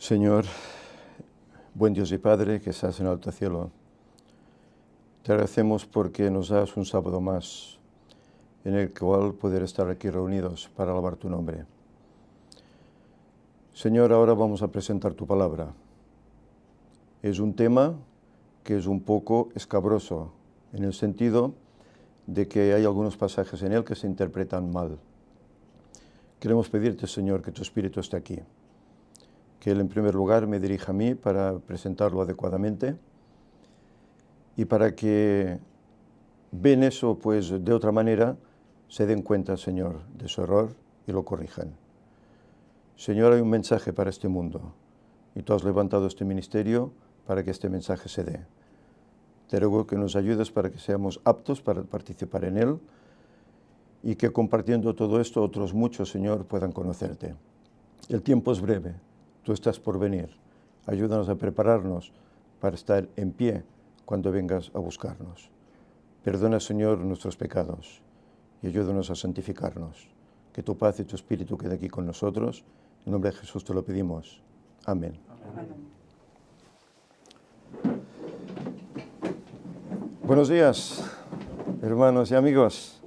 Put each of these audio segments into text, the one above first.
Señor, buen Dios y Padre que estás en el alto cielo, te agradecemos porque nos das un sábado más en el cual poder estar aquí reunidos para alabar tu nombre. Señor, ahora vamos a presentar tu palabra. Es un tema que es un poco escabroso, en el sentido de que hay algunos pasajes en él que se interpretan mal. Queremos pedirte, Señor, que tu Espíritu esté aquí, que Él en primer lugar me dirija a mí para presentarlo adecuadamente y para que ven eso pues de otra manera, se den cuenta, Señor, de su error y lo corrijan. Señor, hay un mensaje para este mundo y tú has levantado este ministerio para que este mensaje se dé. Te ruego que nos ayudes para que seamos aptos para participar en él y que compartiendo todo esto otros muchos, Señor, puedan conocerte. El tiempo es breve, tú estás por venir. Ayúdanos a prepararnos para estar en pie cuando vengas a buscarnos. Perdona, Señor, nuestros pecados y ayúdanos a santificarnos. Que tu paz y tu Espíritu quede aquí con nosotros. En nombre de Jesús te lo pedimos. Amén. Amén. Buenos días, hermanos y amigos.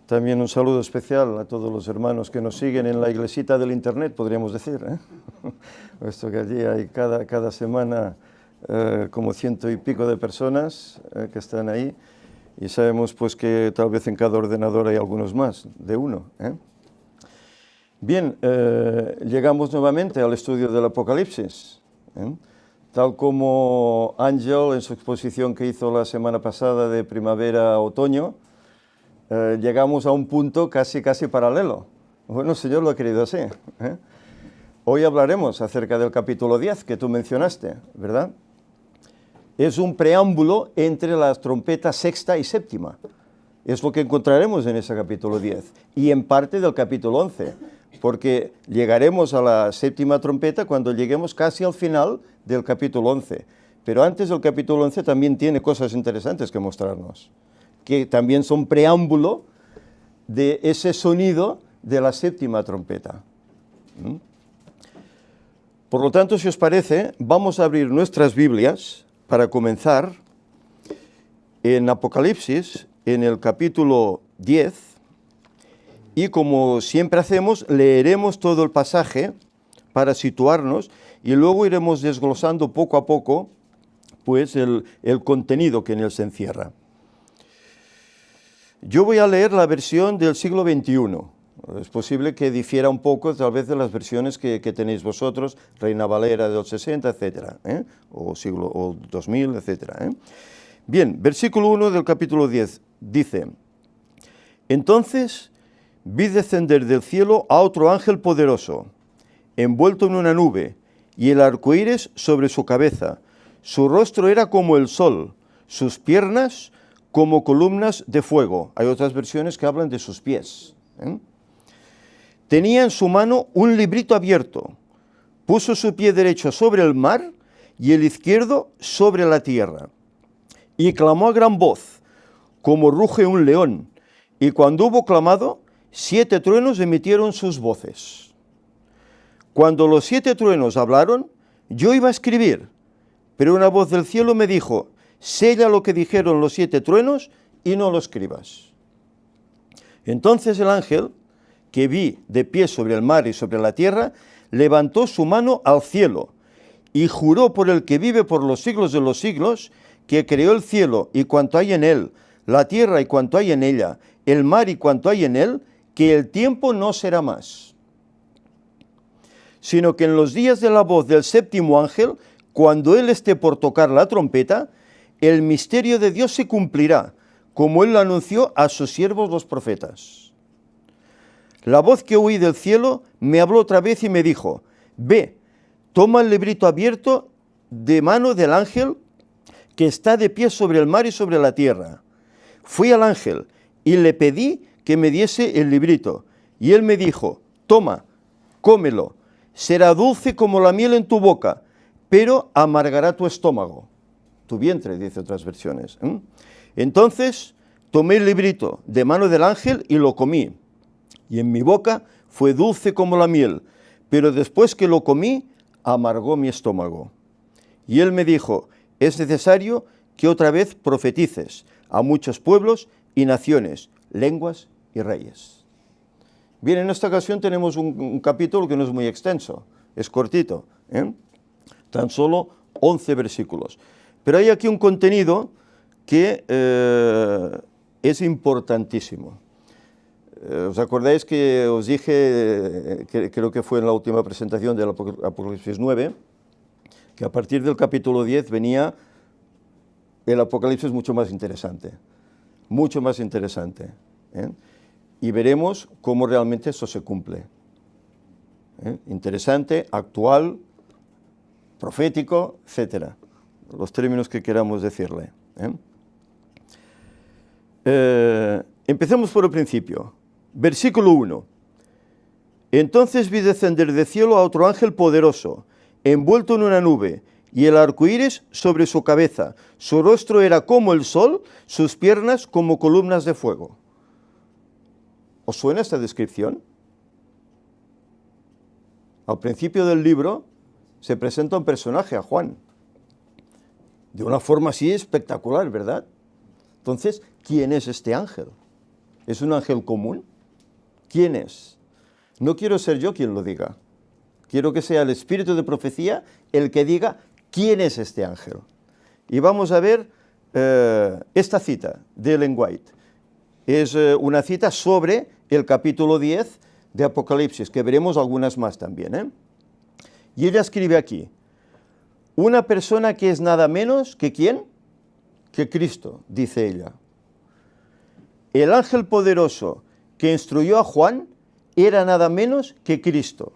También un saludo especial a todos los hermanos que nos siguen en la iglesita del internet, podríamos decir, puesto que allí hay cada semana como 100 y pico de personas que están ahí, y sabemos pues que tal vez en cada ordenador hay algunos más, de uno. Bien, llegamos nuevamente al estudio del Apocalipsis. Tal como Ángel en su exposición que hizo la semana pasada de primavera a otoño, llegamos a un punto casi paralelo. Bueno, el Señor lo ha querido así. Hoy hablaremos acerca del capítulo 10 que tú mencionaste, ¿verdad? Es un preámbulo entre las trompetas sexta y séptima. Es lo que encontraremos en ese capítulo 10 y en parte del capítulo 11, porque llegaremos a la séptima trompeta cuando lleguemos casi al final del capítulo 11. Pero antes del capítulo 11 también tiene cosas interesantes que mostrarnos, que también son preámbulo de ese sonido de la séptima trompeta. Por lo tanto, si os parece, vamos a abrir nuestras Biblias para comenzar en Apocalipsis, en el capítulo 10, y como siempre hacemos, leeremos todo el pasaje para situarnos y luego iremos desglosando poco a poco pues el contenido que en él se encierra. Yo voy a leer la versión del siglo XXI. Es posible que difiera un poco tal vez de las versiones que tenéis vosotros, Reina Valera del 60, etcétera, o 2000, etcétera. Bien, versículo 1 del capítulo 10 dice: Entonces vi descender del cielo a otro ángel poderoso, envuelto en una nube, y el arco iris sobre su cabeza. Su rostro era como el sol, sus piernas como columnas de fuego. Hay otras versiones que hablan de sus pies. Tenía en su mano un librito abierto. Puso su pie derecho sobre el mar y el izquierdo sobre la tierra. Y clamó a gran voz, como ruge un león. Y cuando hubo clamado, 7 truenos emitieron sus voces. Cuando los 7 truenos hablaron, yo iba a escribir, pero una voz del cielo me dijo: sella lo que dijeron los 7 truenos y no lo escribas. Entonces el ángel, que vi de pie sobre el mar y sobre la tierra, levantó su mano al cielo y juró por el que vive por los siglos de los siglos, que creó el cielo y cuanto hay en él, la tierra y cuanto hay en ella, el mar y cuanto hay en él, que el tiempo no será más, sino que en los días de la voz del séptimo ángel, cuando él esté por tocar la trompeta, el misterio de Dios se cumplirá, como él lo anunció a sus siervos los profetas. La voz que oí del cielo me habló otra vez y me dijo: ve, toma el librito abierto de mano del ángel que está de pie sobre el mar y sobre la tierra. Fui al ángel y le pedí que me diese el librito, y él me dijo: toma, cómelo, será dulce como la miel en tu boca, pero amargará tu estómago, tu vientre, dice otras versiones. Entonces tomé el librito de mano del ángel y lo comí, y en mi boca fue dulce como la miel, pero después que lo comí, amargó mi estómago. Y él me dijo, es necesario que otra vez profetices a muchos pueblos y naciones, lenguas y reyes. Bien, en esta ocasión tenemos un capítulo que no es muy extenso, es cortito, tan solo 11 versículos. Pero hay aquí un contenido que es importantísimo. ¿Os acordáis que os dije, que creo que fue en la última presentación del Apocalipsis 9, que a partir del capítulo 10 venía el Apocalipsis mucho más interesante, y veremos cómo realmente eso se cumple. Interesante, actual, profético, etcétera, los términos que queramos decirle. Empecemos por el principio. Versículo 1. Entonces vi descender del cielo a otro ángel poderoso, envuelto en una nube, y el arco iris sobre su cabeza. Su rostro era como el sol, sus piernas como columnas de fuego. ¿Os suena esta descripción? Al principio del libro se presenta un personaje, a Juan, de una forma así espectacular, ¿verdad? Entonces, ¿quién es este ángel? ¿Es un ángel común? ¿Quién es? No quiero ser yo quien lo diga. Quiero que sea el espíritu de profecía el que diga quién es este ángel. Y vamos a ver esta cita de Ellen White. Es una cita sobre el capítulo 10 de Apocalipsis, que veremos algunas más también. Y ella escribe aquí, una persona que es nada menos que ¿quién? Que Cristo, dice ella. El ángel poderoso que instruyó a Juan era nada menos que Cristo.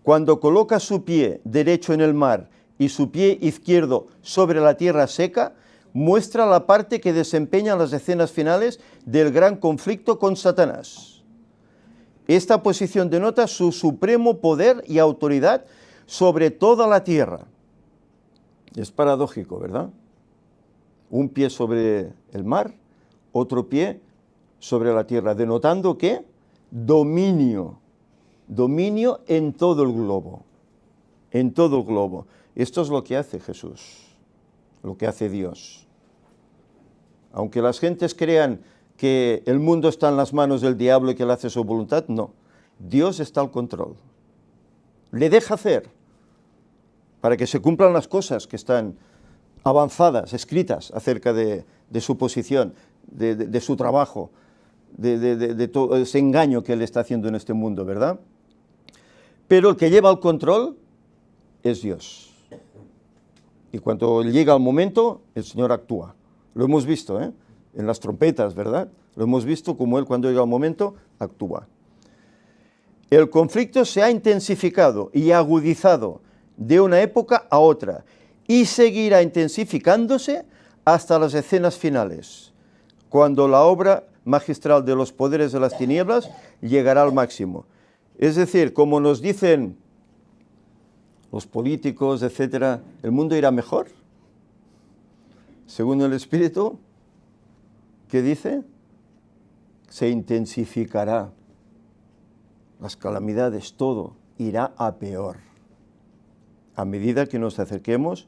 Cuando coloca su pie derecho en el mar y su pie izquierdo sobre la tierra seca, muestra la parte que desempeñan las escenas finales del gran conflicto con Satanás. Esta posición denota su supremo poder y autoridad sobre toda la tierra. Es paradójico, ¿verdad? Un pie sobre el mar, otro pie sobre la tierra, denotando que dominio en todo el globo, Esto es lo que hace Jesús, lo que hace Dios. Aunque las gentes crean que el mundo está en las manos del diablo y que él hace su voluntad, no. Dios está al control. Le deja hacer para que se cumplan las cosas que están avanzadas, escritas acerca de su posición, de su trabajo, de todo ese engaño que él está haciendo en este mundo, ¿verdad? Pero el que lleva el control es Dios. Y cuando llega el momento, el Señor actúa. Lo hemos visto, en las trompetas, ¿verdad? Lo hemos visto como él, cuando llega el momento, actúa. El conflicto se ha intensificado y agudizado de una época a otra y seguirá intensificándose hasta las escenas finales, cuando la obra magistral de los poderes de las tinieblas llegará al máximo. Es decir, como nos dicen los políticos, etcétera, el mundo irá mejor. Según el Espíritu, ¿qué dice? Se intensificará. Las calamidades, todo irá a peor, a medida que nos acerquemos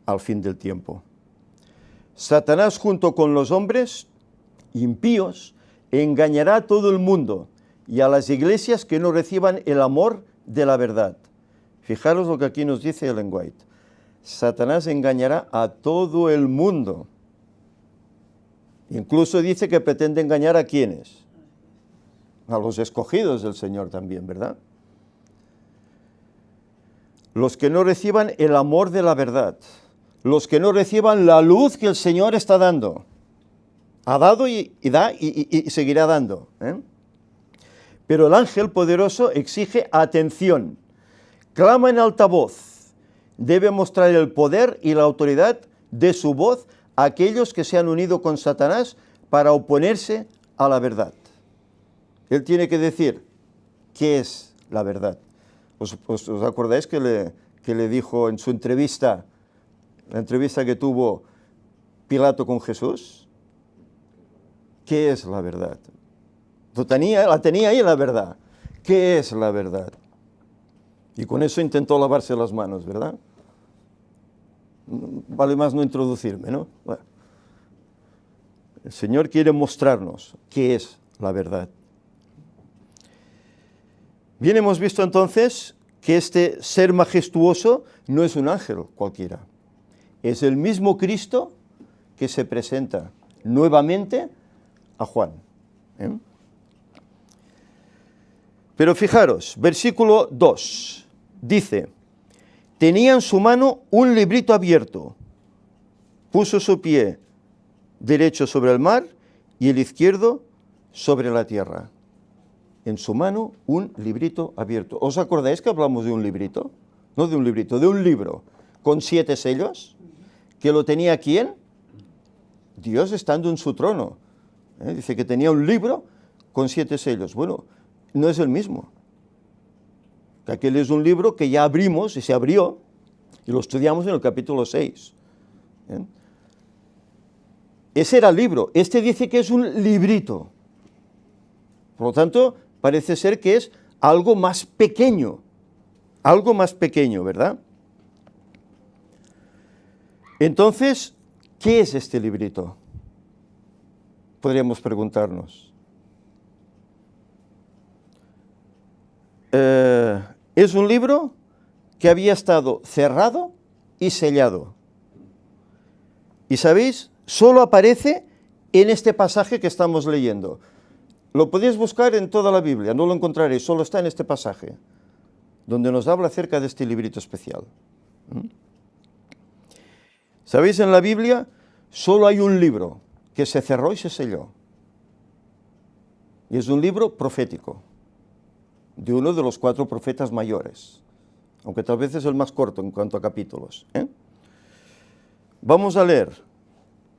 al fin del tiempo. Satanás, junto con los hombres impíos, engañará a todo el mundo y a las iglesias que no reciban el amor de la verdad. Fijaros lo que aquí nos dice Ellen White. Satanás engañará a todo el mundo. Incluso dice que pretende engañar a ¿quiénes? A los escogidos del Señor también, ¿verdad? Los que no reciban el amor de la verdad, los que no reciban la luz que el Señor está dando. Ha dado y da y seguirá dando. Pero el ángel poderoso exige atención. Clama en alta voz. Debe mostrar el poder y la autoridad de su voz a aquellos que se han unido con Satanás para oponerse a la verdad. Él tiene que decir qué es la verdad. ¿Os acordáis que le dijo en su entrevista, la entrevista que tuvo Pilato con Jesús? ¿Qué es la verdad? La tenía ahí la verdad. ¿Qué es la verdad? Y con eso intentó lavarse las manos, ¿verdad? Vale más no introducirme, ¿no? Bueno, el Señor quiere mostrarnos qué es la verdad. Bien, hemos visto entonces que este ser majestuoso no es un ángel cualquiera. Es el mismo Cristo que se presenta nuevamente a Juan. Pero fijaros, versículo 2, dice, tenía en su mano un librito abierto, puso su pie derecho sobre el mar y el izquierdo sobre la tierra. En su mano un librito abierto. ¿Os acordáis que hablamos de un librito? No de un librito, de un libro con 7 sellos, que lo tenía ¿quién? Dios estando en su trono. Dice que tenía un libro con 7 sellos. Bueno, no es el mismo. Que aquel es un libro que ya abrimos y se abrió, y lo estudiamos en el capítulo 6. Ese era el libro. Este dice que es un librito. Por lo tanto, parece ser que es algo más pequeño, ¿verdad? Entonces, ¿qué es este librito? Podríamos preguntarnos. Es un libro que había estado cerrado y sellado. Y sabéis, solo aparece en este pasaje que estamos leyendo. Lo podéis buscar en toda la Biblia, no lo encontraréis, solo está en este pasaje, donde nos habla acerca de este librito especial. ¿Sabéis? En la Biblia solo hay un libro que se cerró y se selló. Y es un libro profético, de uno de los 4 profetas mayores, aunque tal vez es el más corto en cuanto a capítulos. Vamos a leer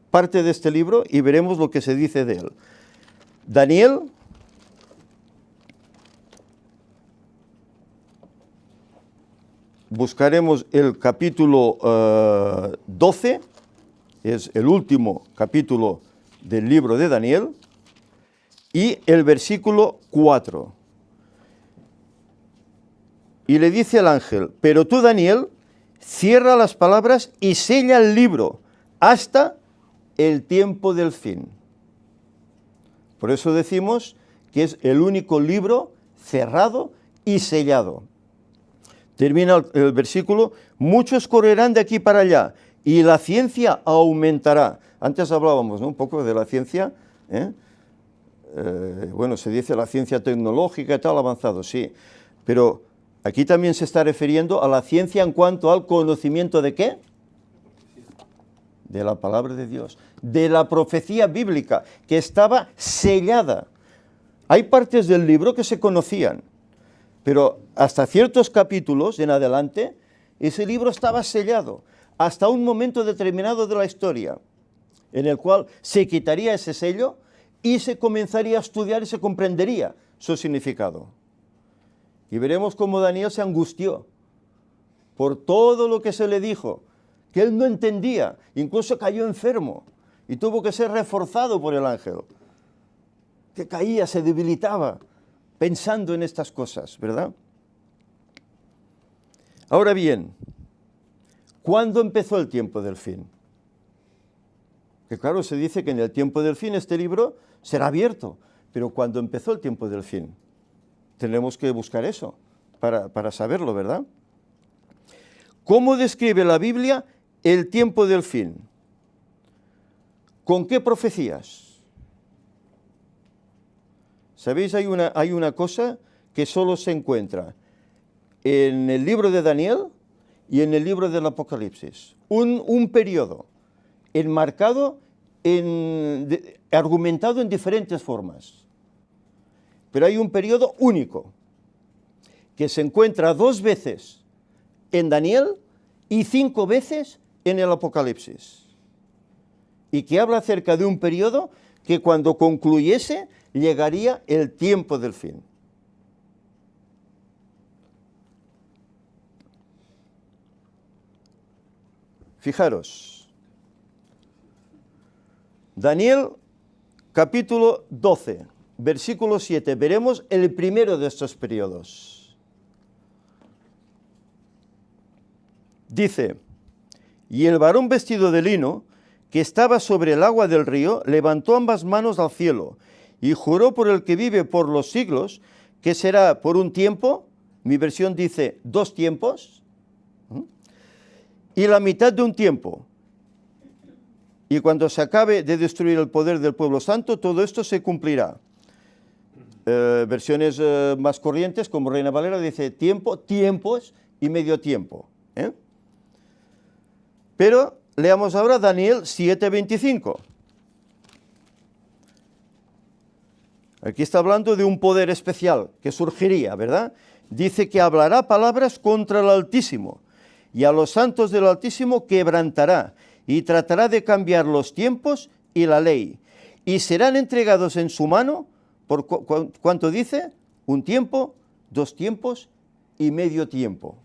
parte de este libro y veremos lo que se dice de él. Daniel, buscaremos el capítulo 12, es el último capítulo del libro de Daniel, y el versículo 4. Y le dice al ángel, pero tú, Daniel, cierra las palabras y sella el libro hasta el tiempo del fin. Por eso decimos que es el único libro cerrado y sellado. Termina el versículo, muchos correrán de aquí para allá y la ciencia aumentará. Antes hablábamos, ¿no?, un poco de la ciencia, bueno, se dice la ciencia tecnológica y tal, avanzado, sí, pero aquí también se está refiriendo a la ciencia en cuanto al conocimiento de ¿qué? De la palabra de Dios, de la profecía bíblica, que estaba sellada. Hay partes del libro que se conocían, pero hasta ciertos capítulos en adelante, ese libro estaba sellado, hasta un momento determinado de la historia, en el cual se quitaría ese sello y se comenzaría a estudiar y se comprendería su significado. Y veremos cómo Daniel se angustió por todo lo que se le dijo, que él no entendía, incluso cayó enfermo y tuvo que ser reforzado por el ángel, que caía, se debilitaba pensando en estas cosas, ¿verdad? Ahora bien, ¿cuándo empezó el tiempo del fin? Que claro, se dice que en el tiempo del fin este libro será abierto, pero ¿cuándo empezó el tiempo del fin? Tenemos que buscar eso para saberlo, ¿verdad? ¿Cómo describe la Biblia el tiempo del fin? ¿Con qué profecías? ¿Sabéis? Hay una cosa que solo se encuentra en el libro de Daniel y en el libro del Apocalipsis. Un periodo enmarcado, argumentado en diferentes formas. Pero hay un periodo único que se encuentra 2 veces en Daniel y 5 veces en el Apocalipsis. Y que habla acerca de un periodo que cuando concluyese llegaría el tiempo del fin. Fijaros, Daniel capítulo 12, versículo 7, veremos el primero de estos periodos. Dice, y el varón vestido de lino, que estaba sobre el agua del río, levantó ambas manos al cielo y juró por el que vive por los siglos, que será por un tiempo, mi versión dice 2 tiempos, y la mitad de un tiempo. Y cuando se acabe de destruir el poder del pueblo santo, todo esto se cumplirá. Versiones más corrientes, como Reina Valera, dice tiempo, tiempos y medio tiempo. Pero leamos ahora Daniel 7:25. Aquí está hablando de un poder especial que surgiría, ¿verdad? Dice que hablará palabras contra el Altísimo y a los santos del Altísimo quebrantará y tratará de cambiar los tiempos y la ley. Y serán entregados en su mano, ¿por cuánto dice? 1 tiempo, 2 tiempos y medio tiempo.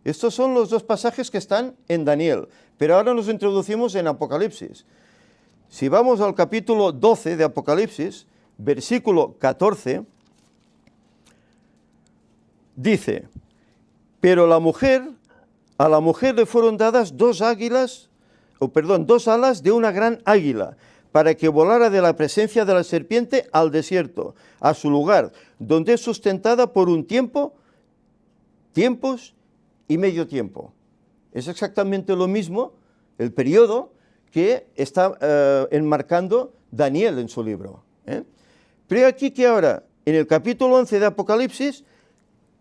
Estos son los 2 pasajes que están en Daniel, pero ahora nos introducimos en Apocalipsis. Si vamos al capítulo 12 de Apocalipsis, versículo 14, dice, pero a la mujer le fueron dadas 2 alas de una gran águila, para que volara de la presencia de la serpiente al desierto, a su lugar, donde es sustentada por un tiempo, tiempos y medio tiempo. Es exactamente lo mismo el periodo que está enmarcando Daniel en su libro. Pero aquí que ahora, en el capítulo 11 de Apocalipsis,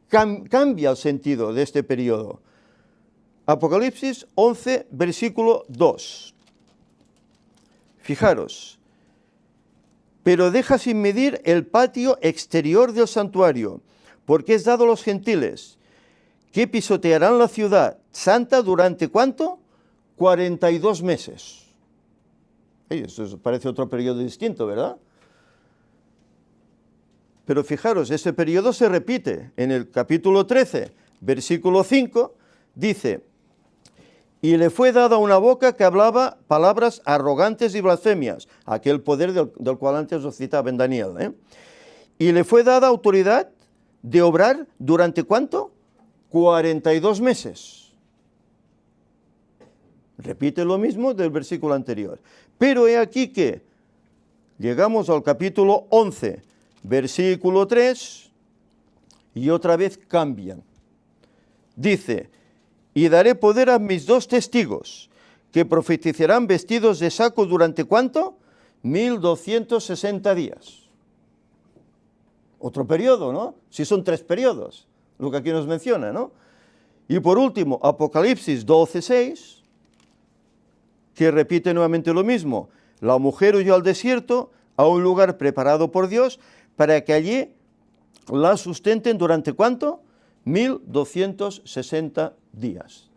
cambia el sentido de este periodo. Apocalipsis 11, versículo 2. Fijaros, pero deja sin medir el patio exterior del santuario, porque es dado a los gentiles, que pisotearán la ciudad santa durante ¿cuánto? 42 meses. Eso parece otro periodo distinto, ¿verdad? Pero fijaros, ese periodo se repite en el capítulo 13, versículo 5, dice, y le fue dada una boca que hablaba palabras arrogantes y blasfemias, aquel poder del cual antes os citaba en Daniel, y le fue dada autoridad de obrar durante ¿cuánto? 42 meses. Repite lo mismo del versículo anterior. Pero he aquí que llegamos al capítulo 11, versículo 3, y otra vez cambian. Dice, y daré poder a mis 2 testigos, que profetizarán vestidos de saco durante ¿cuánto? 1260 días. Otro periodo, ¿no? Si son 3 periodos, lo que aquí nos menciona, ¿no? Y por último, Apocalipsis 12:6, que repite nuevamente lo mismo. La mujer huyó al desierto, a un lugar preparado por Dios, para que allí la sustenten durante ¿cuánto? 1260 días.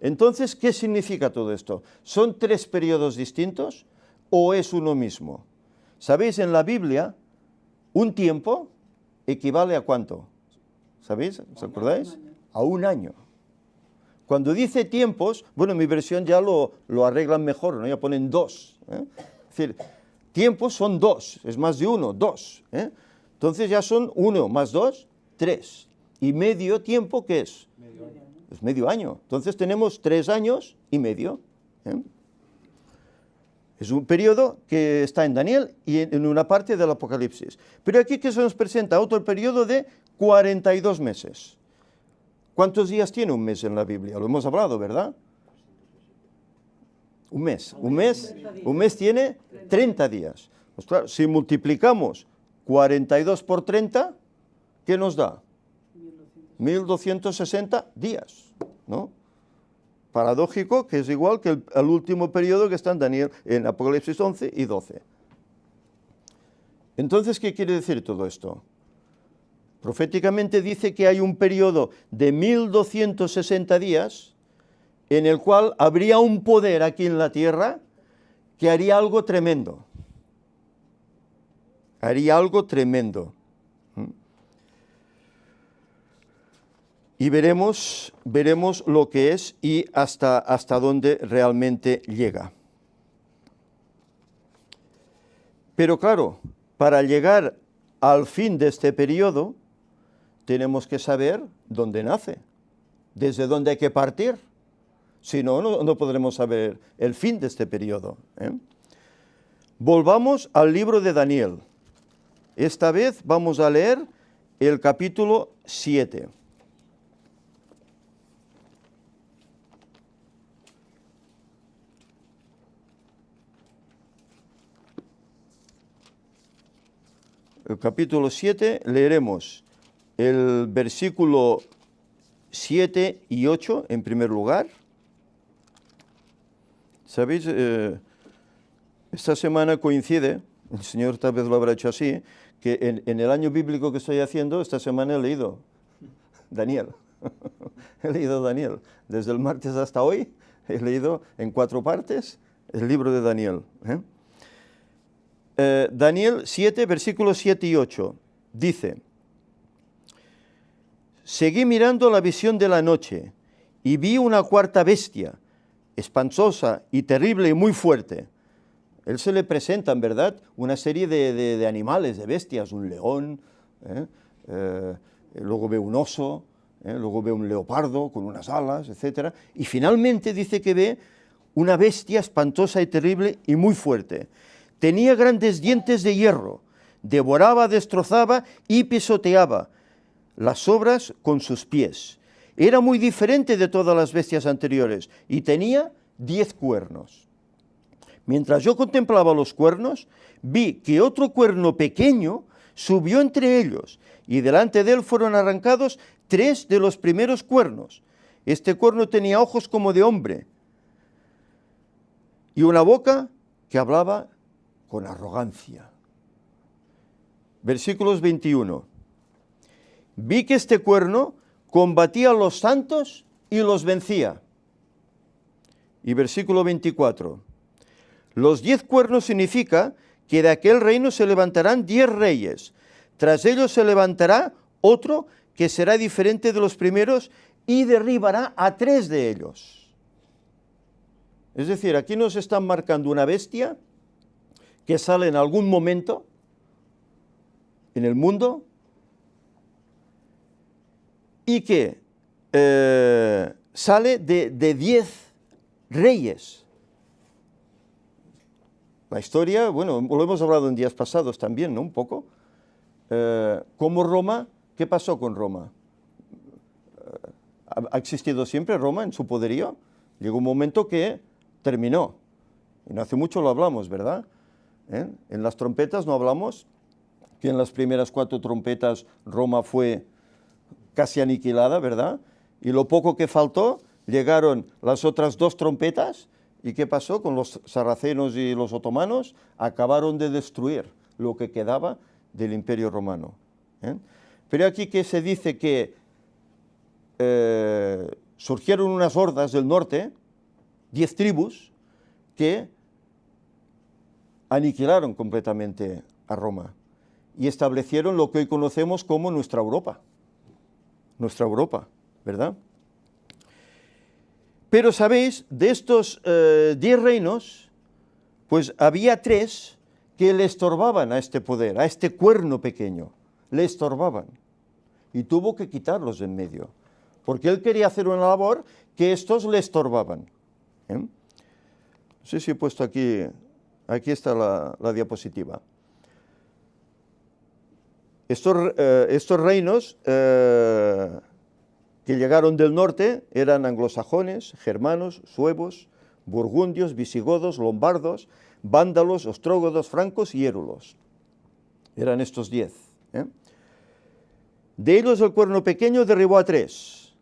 Entonces, ¿qué significa todo esto? ¿Son 3 periodos distintos o es uno mismo? ¿Sabéis? En la Biblia, un tiempo equivale a ¿cuánto? ¿Sabéis? ¿Os acordáis? A 1 año. Cuando dice tiempos, bueno, mi versión ya lo arreglan mejor, ¿no? Ya ponen 2. Es decir, tiempos son 2, es más de 1, 2. Entonces ya son 1 más 2, 3. ¿Y medio tiempo qué es? Medio año. Es medio año. Entonces tenemos 3 años y medio. Es un periodo que está en Daniel y en una parte del Apocalipsis. Pero aquí que se nos presenta otro periodo de 42 meses. ¿Cuántos días tiene un mes en la Biblia? Lo hemos hablado, ¿verdad? Un mes. Un mes tiene 30 días. Pues claro, si multiplicamos 42 por 30, ¿qué nos da? 1260 días, ¿no? Paradójico, que es igual que el último periodo que está en Daniel, en Apocalipsis 11 y 12. Entonces, ¿qué quiere decir todo esto? Proféticamente dice que hay un periodo de 1260 días en el cual habría un poder aquí en la tierra que haría algo tremendo. Haría algo tremendo. Y veremos lo que es y hasta dónde realmente llega. Pero claro, para llegar al fin de este periodo, tenemos que saber dónde nace. desde dónde hay que partir. Si no, no podremos saber el fin de este periodo. Volvamos al libro de Daniel. Esta vez vamos a leer el capítulo 7. El capítulo 7 leeremos el versículo 7 y 8 en primer lugar. ¿Sabéis? Esta semana coincide, el Señor tal vez lo habrá hecho así, que en el año bíblico que estoy haciendo, esta semana he leído Daniel. He leído Daniel. Desde el martes hasta hoy he leído en 4 partes el libro de Daniel. Daniel 7, versículos 7 y 8, dice: seguí mirando la visión de la noche y vi una cuarta bestia, espantosa y terrible y muy fuerte. Él se le presentan, ¿verdad?, una serie de animales, de bestias, un león, luego ve un oso, luego ve un leopardo con unas alas, etc. Y finalmente dice que ve una bestia espantosa y terrible y muy fuerte. Tenía grandes dientes de hierro, devoraba, destrozaba y pisoteaba las obras con sus pies. Era muy diferente de todas las bestias anteriores y tenía 10 cuernos. Mientras yo contemplaba los cuernos, vi que otro cuerno pequeño subió entre ellos y delante de él fueron arrancados 3 de los primeros cuernos. Este cuerno tenía ojos como de hombre y una boca que hablaba con arrogancia. Versículos 21. Vi que este cuerno combatía a los santos y los vencía. Y versículo 24. Los 10 cuernos significa que de aquel reino se levantarán 10 reyes. Tras ellos se levantará otro que será diferente de los primeros y derribará a 3 de ellos. Es decir, aquí nos están marcando una bestia que sale en algún momento en el mundo y que sale de 10 reyes. La historia, bueno, lo hemos hablado en días pasados también, ¿no? Un poco. Como Roma, ¿qué pasó con Roma? ¿Ha existido siempre Roma en su poderío? Llegó un momento que terminó. Y no hace mucho lo hablamos, ¿verdad? En las trompetas no hablamos que en las primeras 4 trompetas Roma fue casi aniquilada, ¿verdad? Y lo poco que faltó, llegaron las otras 2 trompetas. ¿Y qué pasó con los sarracenos y los otomanos? Acabaron de destruir lo que quedaba del Imperio Romano. Pero aquí que se dice que surgieron unas hordas del norte, 10 tribus, que aniquilaron completamente a Roma y establecieron lo que hoy conocemos como nuestra Europa, ¿verdad? Pero, ¿sabéis? De estos 10 reinos, pues había 3 que le estorbaban a este poder, a este cuerno pequeño, le estorbaban. Y tuvo que quitarlos de en medio, porque él quería hacer una labor que estos le estorbaban. No sé si he puesto aquí está la diapositiva. Estos reinos que llegaron del norte eran anglosajones, germanos, suevos, burgundios, visigodos, lombardos, vándalos, ostrógodos, francos y érulos. Eran estos 10. De ellos el cuerno pequeño derribó a 3.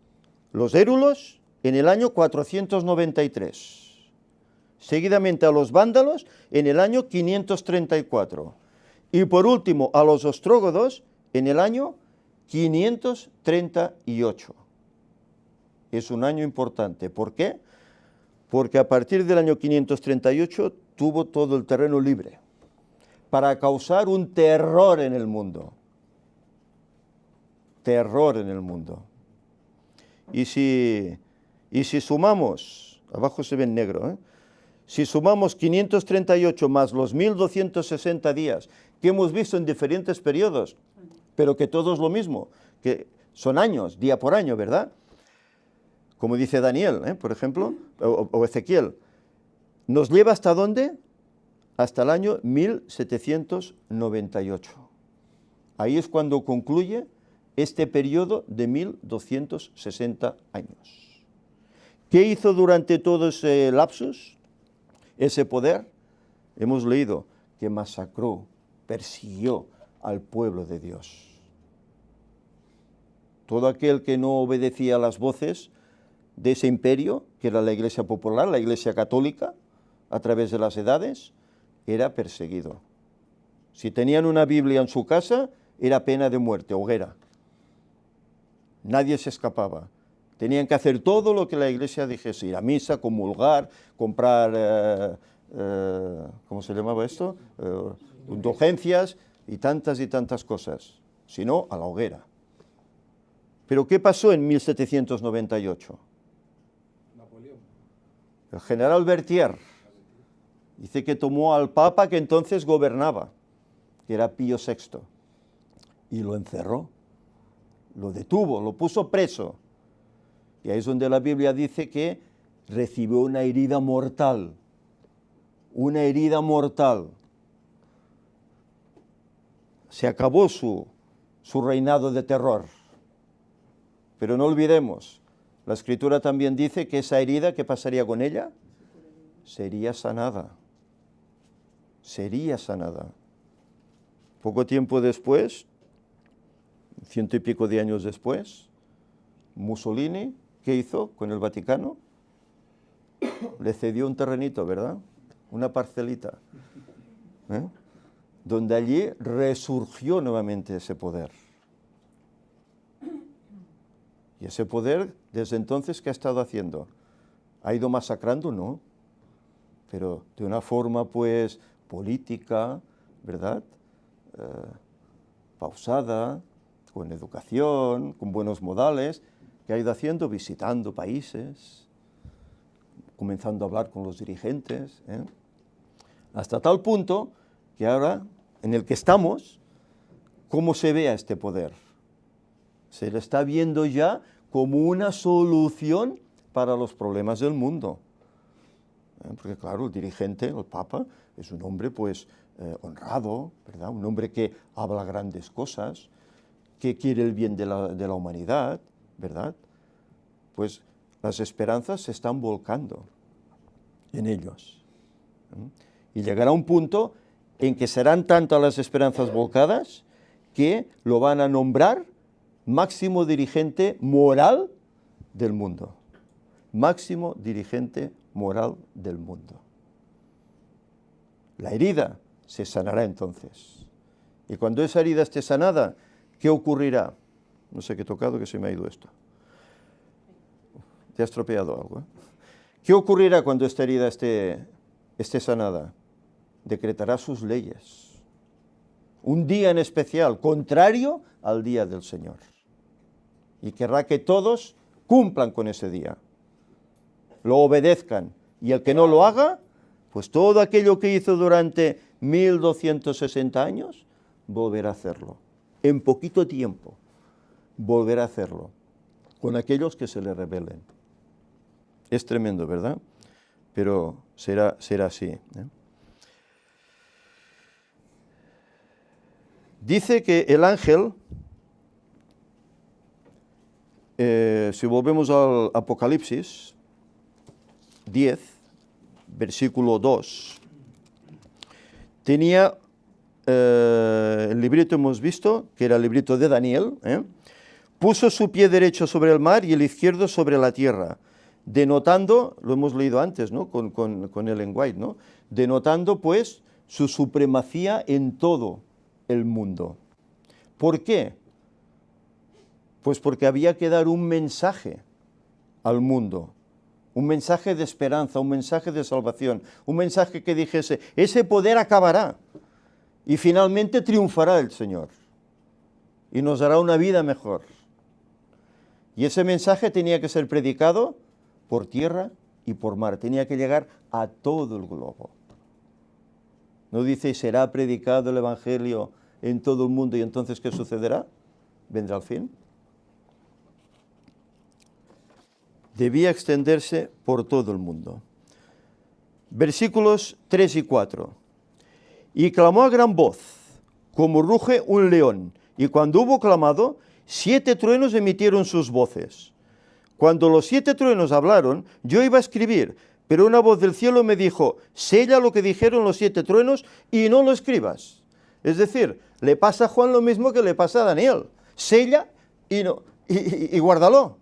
Los érulos en el año 493. Seguidamente a los vándalos en el año 534. Y por último a los ostrógodos en el año 538. Es un año importante. ¿Por qué? Porque a partir del año 538 tuvo todo el terreno libre para causar un terror en el mundo. Terror en el mundo. Y si sumamos, abajo se ve en negro, si sumamos 538 más los 1260 días que hemos visto en diferentes periodos, pero que todo es lo mismo, que son años, día por año, ¿verdad? como dice Daniel, por ejemplo, o Ezequiel. ¿Nos lleva hasta dónde? Hasta el año 1798. Ahí es cuando concluye este periodo de 1260 años. ¿Qué hizo durante todo ese lapsus, ese poder? Hemos leído que masacró, persiguió al pueblo de Dios. Todo aquel que no obedecía a las voces de ese imperio, que era la Iglesia Popular, la Iglesia Católica, a través de las edades, era perseguido. Si tenían una Biblia en su casa, era pena de muerte, hoguera. Nadie se escapaba. Tenían que hacer todo lo que la Iglesia dijese, ir a misa, comulgar, comprar, ¿cómo se llamaba esto? Indulgencias y tantas cosas. Si no, a la hoguera. ¿Pero qué pasó en 1798? Napoleón. El general Berthier dice que tomó al Papa que entonces gobernaba, que era Pío VI, y lo encerró, lo detuvo, lo puso preso. Y ahí es donde la Biblia dice que recibió una herida mortal. Una herida mortal. Se acabó su reinado de terror. Pero no olvidemos, la Escritura también dice que esa herida, ¿qué pasaría con ella? Sería sanada. Sería sanada. Poco tiempo después, 100 y pico de años después, Mussolini, ¿qué hizo con el Vaticano? Le cedió un terrenito, ¿verdad? Una parcelita. Donde allí resurgió nuevamente ese poder. Y ese poder, desde entonces, ¿qué ha estado haciendo? ¿Ha ido masacrando? No. Pero de una forma, pues, política, ¿verdad? Pausada, con educación, con buenos modales, que ha ido haciendo, visitando países, comenzando a hablar con los dirigentes, hasta tal punto que ahora, en el que estamos, ¿cómo se ve a este poder? Se le está viendo ya como una solución para los problemas del mundo. Porque claro, el dirigente, el Papa, es un hombre pues honrado, ¿verdad? Un hombre que habla grandes cosas, que quiere el bien de la humanidad, ¿verdad? Pues las esperanzas se están volcando en ellos. Y llegará un punto en que serán tantas las esperanzas volcadas que lo van a nombrar máximo dirigente moral del mundo. Máximo dirigente moral del mundo. La herida se sanará entonces. Y cuando esa herida esté sanada, ¿qué ocurrirá? No sé qué he tocado, que se me ha ido esto. Te ha estropeado algo, ¿eh? ¿Qué ocurrirá cuando esta herida esté sanada? Decretará sus leyes. Un día en especial, contrario al día del Señor. Y querrá que todos cumplan con ese día, lo obedezcan. Y el que no lo haga, pues todo aquello que hizo durante 1260 años, volverá a hacerlo. En poquito tiempo, volverá a hacerlo, con aquellos que se le rebelen. Es tremendo, ¿verdad? Pero será así, ¿eh? Dice que el ángel, si volvemos al Apocalipsis 10, versículo 2, tenía el librito, hemos visto, que era el librito de Daniel, puso su pie derecho sobre el mar y el izquierdo sobre la tierra, denotando, lo hemos leído antes, ¿no? con Ellen White, ¿no? Denotando pues su supremacía en todo el mundo. ¿Por qué? Pues porque había que dar un mensaje al mundo, un mensaje de esperanza, un mensaje de salvación, un mensaje que dijese, ese poder acabará y finalmente triunfará el Señor y nos dará una vida mejor. Y ese mensaje tenía que ser predicado por tierra y por mar, tenía que llegar a todo el globo. No dice, será predicado el Evangelio en todo el mundo y entonces ¿qué sucederá? ¿Vendrá el fin? Debía extenderse por todo el mundo. Versículos 3 y 4. Y clamó a gran voz, como ruge un león, y cuando hubo clamado, 7 truenos emitieron sus voces. Cuando los 7 truenos hablaron, yo iba a escribir, pero una voz del cielo me dijo, sella lo que dijeron los 7 truenos y no lo escribas. Es decir, le pasa a Juan lo mismo que le pasa a Daniel. Sella y guárdalo.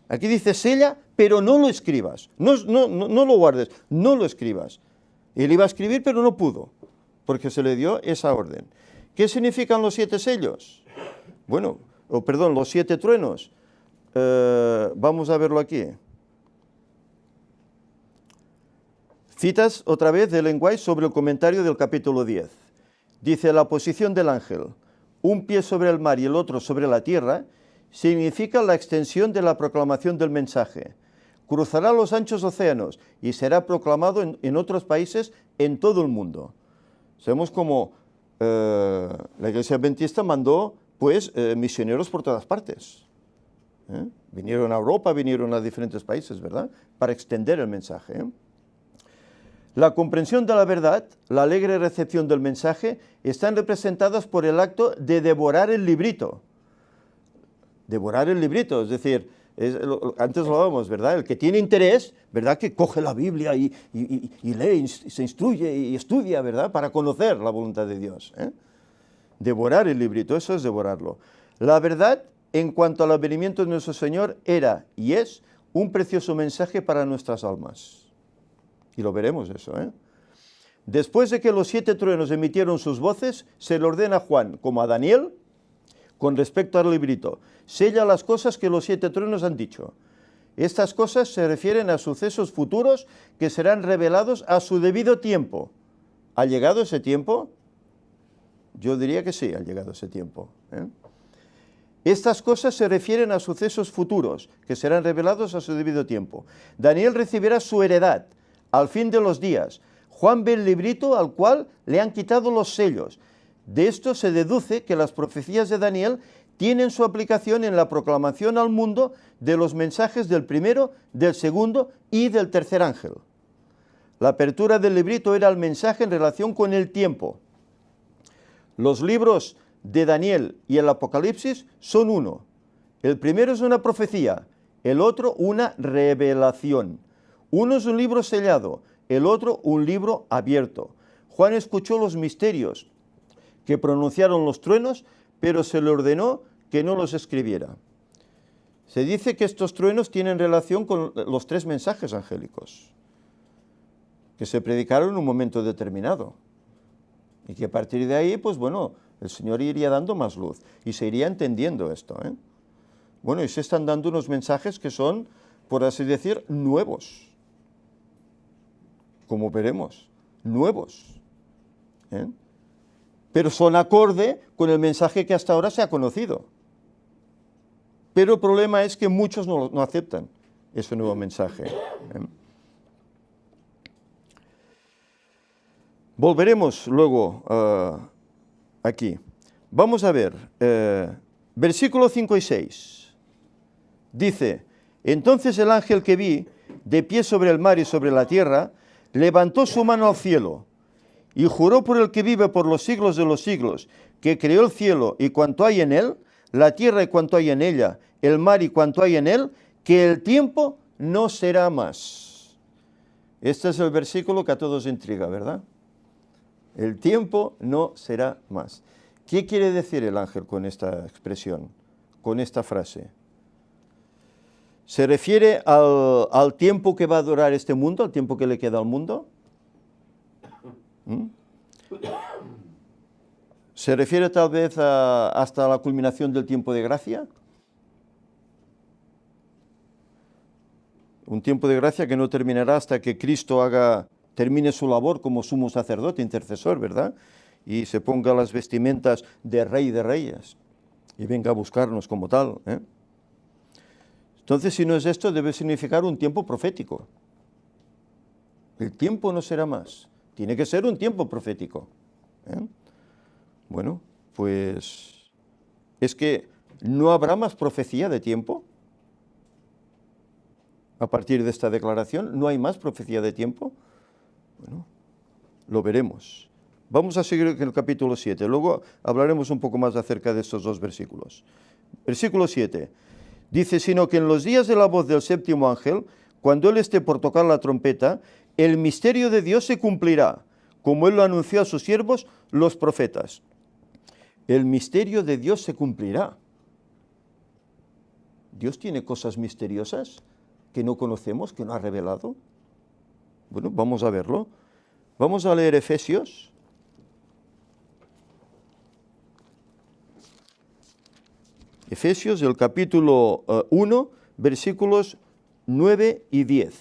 Aquí dice sella, pero no lo escribas. No lo guardes, no lo escribas. Él iba a escribir, pero no pudo, porque se le dio esa orden. ¿Qué significan los 7 sellos? Bueno, los 7 truenos. Vamos a verlo aquí. Citas otra vez de Ellen White sobre el comentario del capítulo 10. Dice, la posición del ángel, un pie sobre el mar y el otro sobre la tierra, significa la extensión de la proclamación del mensaje. Cruzará los anchos océanos y será proclamado en otros países en todo el mundo. Sabemos como la Iglesia Adventista mandó misioneros por todas partes. Vinieron a Europa, vinieron a diferentes países, ¿verdad? Para extender el mensaje. La comprensión de la verdad, la alegre recepción del mensaje, están representadas por el acto de devorar el librito. Devorar el librito, es decir, antes lo hablábamos, ¿verdad? El que tiene interés, ¿verdad? Que coge la Biblia y lee, y se instruye y estudia, ¿verdad? Para conocer la voluntad de Dios. Devorar el librito, eso es devorarlo. La verdad, en cuanto al advenimiento de nuestro Señor, era y es un precioso mensaje para nuestras almas. Y lo veremos eso, Después de que los 7 truenos emitieron sus voces, se le ordena a Juan, como a Daniel, con respecto al librito, sella las cosas que los 7 truenos han dicho. Estas cosas se refieren a sucesos futuros que serán revelados a su debido tiempo. ¿Ha llegado ese tiempo? Yo diría que sí, ha llegado ese tiempo. Estas cosas se refieren a sucesos futuros que serán revelados a su debido tiempo. Daniel recibirá su heredad al fin de los días. Juan ve el librito al cual le han quitado los sellos. De esto se deduce que las profecías de Daniel tienen su aplicación en la proclamación al mundo de los mensajes del primero, del segundo y del tercer ángel. La apertura del librito era el mensaje en relación con el tiempo. Los libros de Daniel y el Apocalipsis son uno. El primero es una profecía, el otro una revelación. Uno es un libro sellado, el otro un libro abierto. Juan escuchó los misterios que pronunciaron los truenos, pero se le ordenó que no los escribiera. Se dice que estos truenos tienen relación con los 3 mensajes angélicos, que se predicaron en un momento determinado. Y que a partir de ahí, el Señor iría dando más luz y se iría entendiendo esto. Y se están dando unos mensajes que son, por así decir, nuevos. Como veremos, nuevos. Pero son acorde con el mensaje que hasta ahora se ha conocido. Pero el problema es que muchos no aceptan ese nuevo mensaje. Volveremos luego aquí. Vamos a ver, versículos 5 y 6. Dice, entonces el ángel que vi, de pie sobre el mar y sobre la tierra, levantó su mano al cielo y juró por el que vive por los siglos de los siglos, que creó el cielo y cuanto hay en él, la tierra y cuanto hay en ella, el mar y cuanto hay en él, que el tiempo no será más. Este es el versículo que a todos intriga, ¿verdad? El tiempo no será más. ¿Qué quiere decir el ángel con esta expresión, con esta frase? ¿Se refiere al tiempo que va a durar este mundo, al tiempo que le queda al mundo? ¿Se refiere tal vez hasta la culminación del tiempo de gracia? Un tiempo de gracia que no terminará hasta que Cristo termine su labor como sumo sacerdote, intercesor, ¿verdad? Y se ponga las vestimentas de rey de reyes y venga a buscarnos como tal, Entonces, si no es esto, debe significar un tiempo profético. El tiempo no será más. Tiene que ser un tiempo profético. Bueno, pues es que no habrá más profecía de tiempo. a partir de esta declaración? ¿No hay más profecía de tiempo? Bueno, lo veremos. Vamos a seguir en el capítulo 7, luego hablaremos un poco más acerca de estos dos versículos. Versículo 7, dice, sino que en los días de la voz del séptimo ángel, cuando él esté por tocar la trompeta, el misterio de Dios se cumplirá, como él lo anunció a sus siervos, los profetas. El misterio de Dios se cumplirá. ¿Dios tiene cosas misteriosas que no conocemos, que no ha revelado? Bueno, vamos a verlo. Vamos a leer Efesios. Efesios, el capítulo 1, versículos 9 y 10.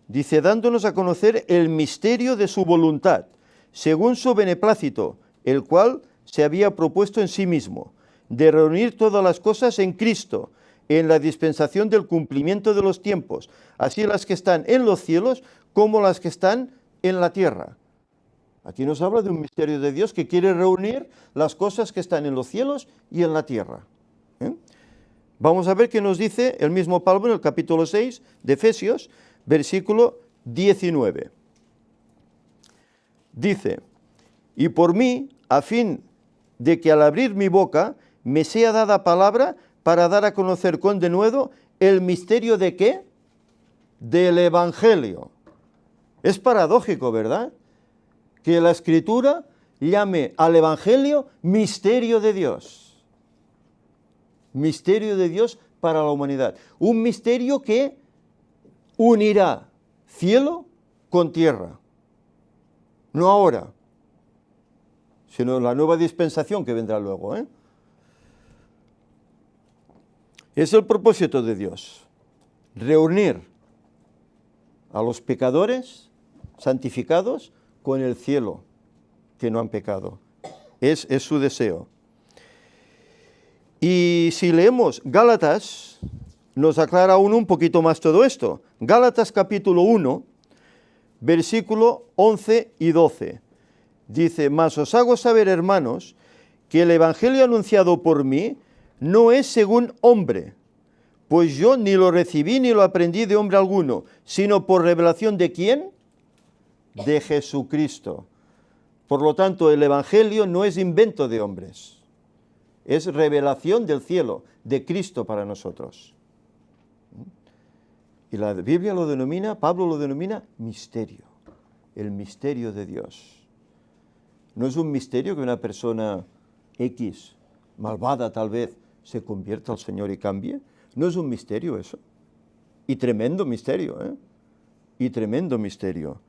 Dice, dándonos a conocer el misterio de su voluntad, según su beneplácito, el cual se había propuesto en sí mismo, de reunir todas las cosas en Cristo, en la dispensación del cumplimiento de los tiempos, así las que están en los cielos como las que están en la tierra. Aquí nos habla de un misterio de Dios que quiere reunir las cosas que están en los cielos y en la tierra. Vamos a ver qué nos dice el mismo Pablo en el capítulo 6 de Efesios, versículo 19. Dice, y por mí, a fin de que al abrir mi boca me sea dada palabra para dar a conocer con denuedo el misterio de ¿qué? Del Evangelio. Es paradójico, ¿verdad? Que la Escritura llame al Evangelio misterio de Dios. Misterio de Dios para la humanidad. Un misterio que unirá cielo con tierra. No ahora, sino la nueva dispensación que vendrá luego. Es el propósito de Dios, reunir a los pecadores santificados con el cielo, que no han pecado. Es su deseo. Y si leemos Gálatas, nos aclara aún un poquito más todo esto. Gálatas capítulo 1, versículo 11 y 12. Dice, mas os hago saber, hermanos, que el evangelio anunciado por mí no es según hombre, pues yo ni lo recibí ni lo aprendí de hombre alguno, sino por revelación de ¿quién? De Jesucristo. Por lo tanto, el evangelio no es invento de hombres, es revelación del cielo, de Cristo para nosotros. Y la Biblia lo denomina, Pablo lo denomina misterio, el misterio de Dios. No es un misterio que una persona X, malvada tal vez, se convierta al Señor y cambie. No es un misterio eso. Y tremendo misterio, ¿eh? Y tremendo misterio.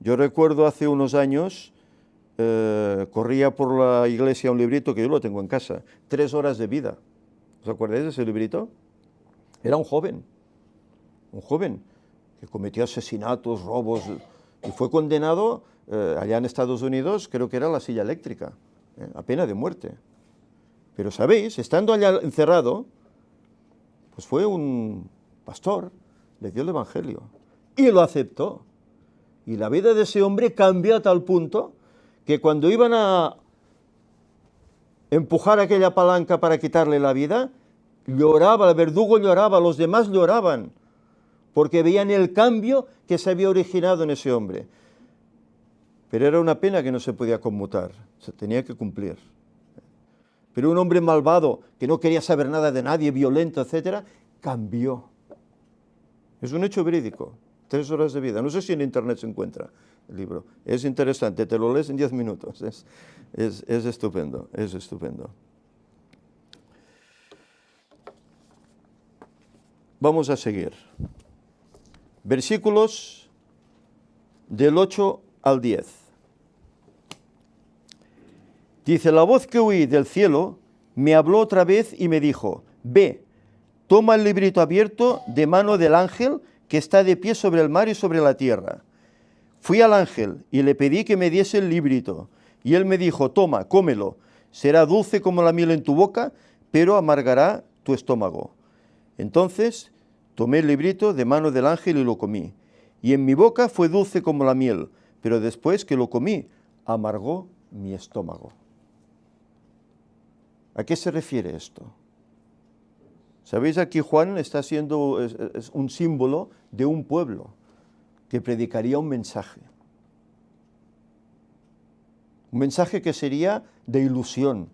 Yo recuerdo hace unos años, corría por la iglesia un librito que yo lo tengo en casa, 3 horas de vida. ¿Os acordáis de ese librito? Era un joven que cometió asesinatos, robos, y fue condenado allá en Estados Unidos, creo que era la silla eléctrica, a pena de muerte. Pero sabéis, estando allá encerrado, pues fue un pastor, le dio el evangelio y lo aceptó. Y la vida de ese hombre cambió a tal punto que cuando iban a empujar aquella palanca para quitarle la vida, lloraba, el verdugo lloraba, los demás lloraban, porque veían el cambio que se había originado en ese hombre. Pero era una pena que no se podía conmutar, se tenía que cumplir. Pero un hombre malvado, que no quería saber nada de nadie, violento, etcétera, cambió. Es un hecho verídico, 3 horas de vida. No sé si en internet se encuentra el libro. Es interesante, te lo lees en 10 minutos. Es estupendo, es estupendo. Vamos a seguir. Versículos del 8 al 10. Dice, la voz que oí del cielo me habló otra vez y me dijo, ve, toma el librito abierto de mano del ángel que está de pie sobre el mar y sobre la tierra. Fui al ángel y le pedí que me diese el librito, y él me dijo, toma, cómelo, será dulce como la miel en tu boca, pero amargará tu estómago. Entonces tomé el librito de mano del ángel y lo comí, y en mi boca fue dulce como la miel, pero después que lo comí, amargó mi estómago. ¿A qué se refiere esto? ¿Sabéis? Aquí Juan está siendo es un símbolo de un pueblo que predicaría un mensaje. Un mensaje que sería de ilusión,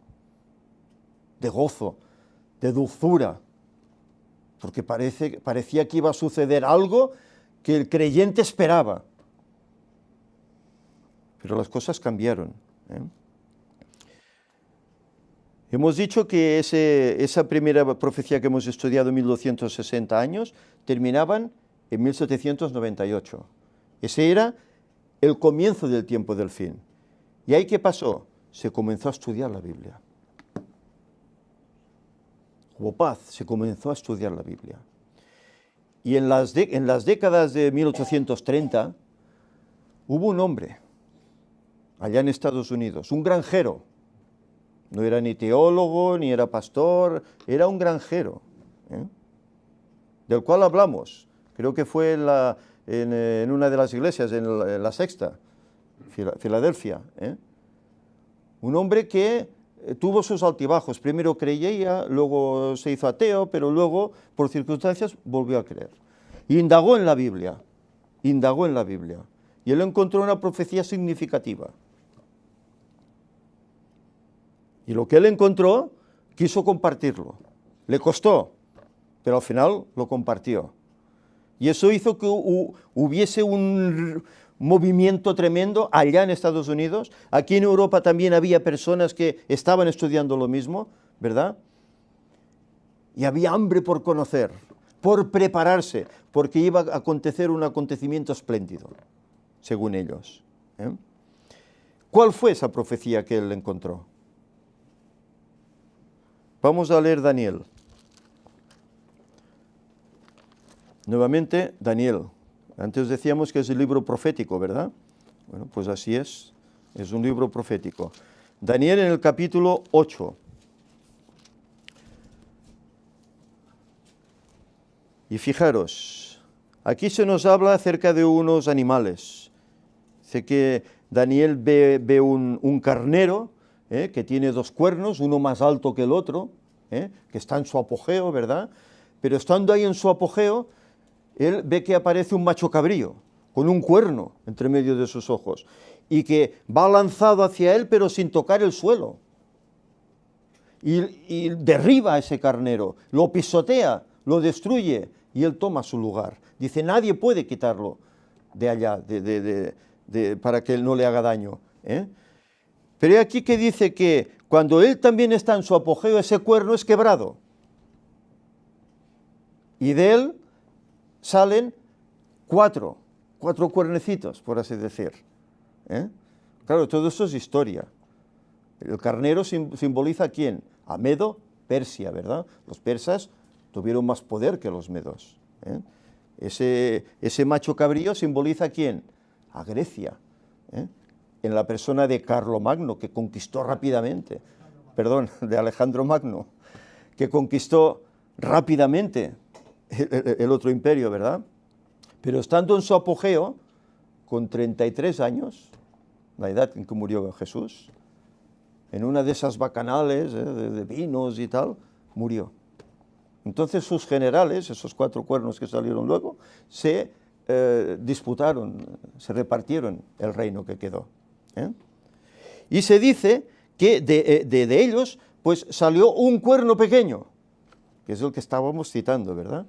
de gozo, de dulzura, porque parecía que iba a suceder algo que el creyente esperaba. Pero las cosas cambiaron, ¿eh? Hemos dicho que esa primera profecía que hemos estudiado en 1260 años terminaban en 1798. Ese era el comienzo del tiempo del fin. ¿Y ahí qué pasó? Se comenzó a estudiar la Biblia. Hubo paz, se comenzó a estudiar la Biblia. Y en las décadas de 1830 hubo un hombre allá en Estados Unidos, un granjero. No era ni teólogo, ni era pastor, era un granjero, ¿eh? Del cual hablamos. Creo que fue en una de las iglesias, en la Sexta, Filadelfia, ¿eh? Un hombre que tuvo sus altibajos. Primero creía, luego se hizo ateo, pero luego, por circunstancias, volvió a creer. Indagó en la Biblia, y él encontró una profecía significativa. Y lo que él encontró, quiso compartirlo. Le costó, pero al final lo compartió. Y eso hizo que hubiese un movimiento tremendo allá en Estados Unidos. Aquí en Europa también había personas que estaban estudiando lo mismo, ¿verdad? Y había hambre por conocer, por prepararse, porque iba a acontecer un acontecimiento espléndido, según ellos, ¿eh? ¿Cuál fue esa profecía que él encontró? Vamos a leer Daniel. Nuevamente, Daniel. Antes decíamos que es el libro profético, ¿verdad? Bueno, pues así es un libro profético. Daniel en el capítulo 8. Y fijaros, aquí se nos habla acerca de unos animales. Sé que Daniel ve un carnero, que tiene dos cuernos, uno más alto que el otro, que está en su apogeo, ¿verdad? Pero estando ahí en su apogeo, él ve que aparece un macho cabrío, con un cuerno entre medio de sus ojos, y que va lanzado hacia él, pero sin tocar el suelo. Y derriba a ese carnero, lo pisotea, lo destruye, y él toma su lugar. Dice, nadie puede quitarlo de allá, para que él no le haga daño, ¿eh? Pero aquí que dice que cuando él también está en su apogeo, ese cuerno es quebrado. Y de él salen cuatro cuernecitos, por así decir, ¿eh? Claro, todo eso es historia. El carnero simboliza ¿a quién? A Medo, Persia, ¿verdad? Los persas tuvieron más poder que los medos, ¿eh? Ese macho cabrío simboliza ¿a quién? A Grecia, ¿eh? En la persona de Carlomagno, que conquistó rápidamente, de Alejandro Magno, que conquistó rápidamente el otro imperio, ¿verdad? Pero estando en su apogeo, con 33 años, la edad en que murió Jesús, en una de esas bacanales de vinos y tal, murió. Entonces sus generales, esos 4 cuernos que salieron luego, se disputaron, se repartieron el reino que quedó, ¿eh? Y se dice que de ellos pues salió un cuerno pequeño, que es el que estábamos citando, ¿verdad?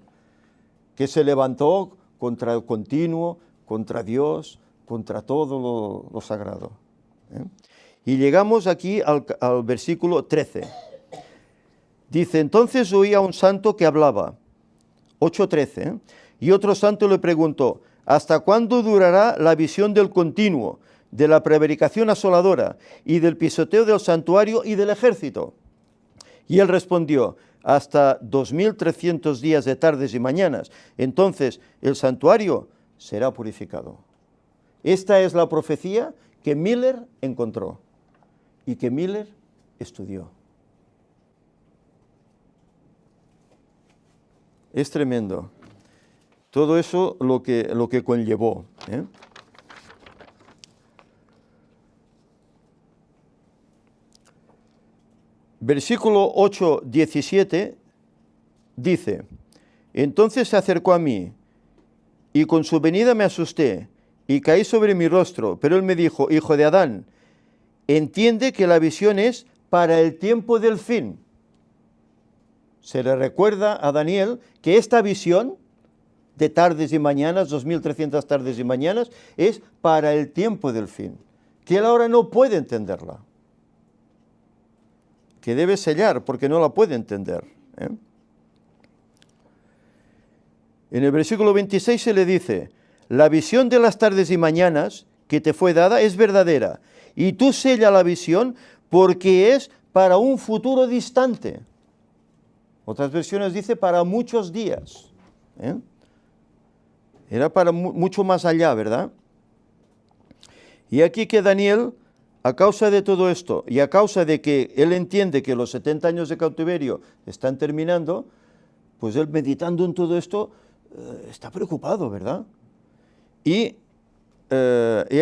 Que se levantó contra el continuo, contra Dios, contra todo lo sagrado, ¿eh? Y llegamos aquí al versículo 13. Dice, entonces oía un santo que hablaba, 8:13, ¿eh? Y otro santo le preguntó, ¿hasta cuándo durará la visión del continuo, de la prevaricación asoladora y del pisoteo del santuario y del ejército? Y él respondió, hasta 2300 días de tardes y mañanas. Entonces el santuario será purificado. Esta es la profecía que Miller encontró y que Miller estudió. Es tremendo. Todo eso lo que conllevó, ¿eh? Versículo 8:17 dice, entonces se acercó a mí, y con su venida me asusté, y caí sobre mi rostro, pero él me dijo, hijo de Adán, entiende que la visión es para el tiempo del fin. Se le recuerda a Daniel que esta visión de tardes y mañanas, 2300 tardes y mañanas, es para el tiempo del fin, que él ahora no puede entenderla, que debe sellar porque no la puede entender. En el versículo 26 se le dice, la visión de las tardes y mañanas que te fue dada es verdadera, y tú sella la visión porque es para un futuro distante. Otras versiones dice para muchos días. Era para mucho más allá, ¿verdad? Y aquí que Daniel, a causa de todo esto, y a causa de que él entiende que los 70 años de cautiverio están terminando, pues él meditando en todo esto, está preocupado, ¿verdad? Y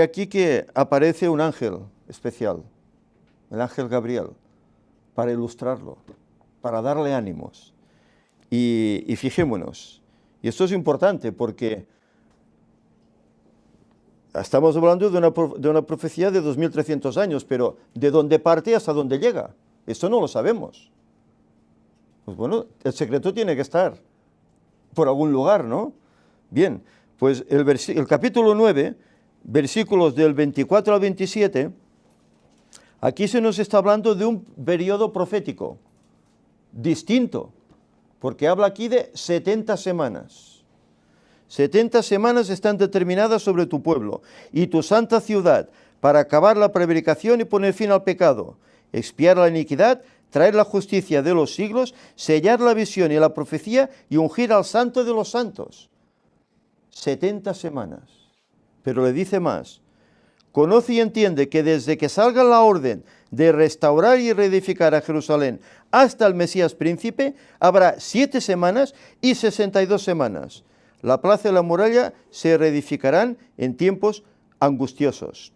aquí que aparece un ángel especial, el ángel Gabriel, para ilustrarlo, para darle ánimos. Y fijémonos, y esto es importante porque estamos hablando de una profecía de 2300 años, pero ¿de dónde parte hasta dónde llega? Esto no lo sabemos. Pues bueno, el secreto tiene que estar por algún lugar, ¿no? Bien, pues el capítulo 9, versículos del 24 al 27, aquí se nos está hablando de un periodo profético distinto, porque habla aquí de 70 semanas. 70 semanas están determinadas sobre tu pueblo y tu santa ciudad para acabar la prevaricación y poner fin al pecado, expiar la iniquidad, traer la justicia de los siglos, sellar la visión y la profecía y ungir al santo de los santos. 70 semanas. Pero le dice más, conoce y entiende que desde que salga la orden de restaurar y reedificar a Jerusalén hasta el Mesías príncipe, habrá 7 semanas y 62 semanas. La plaza y la muralla se reedificarán en tiempos angustiosos.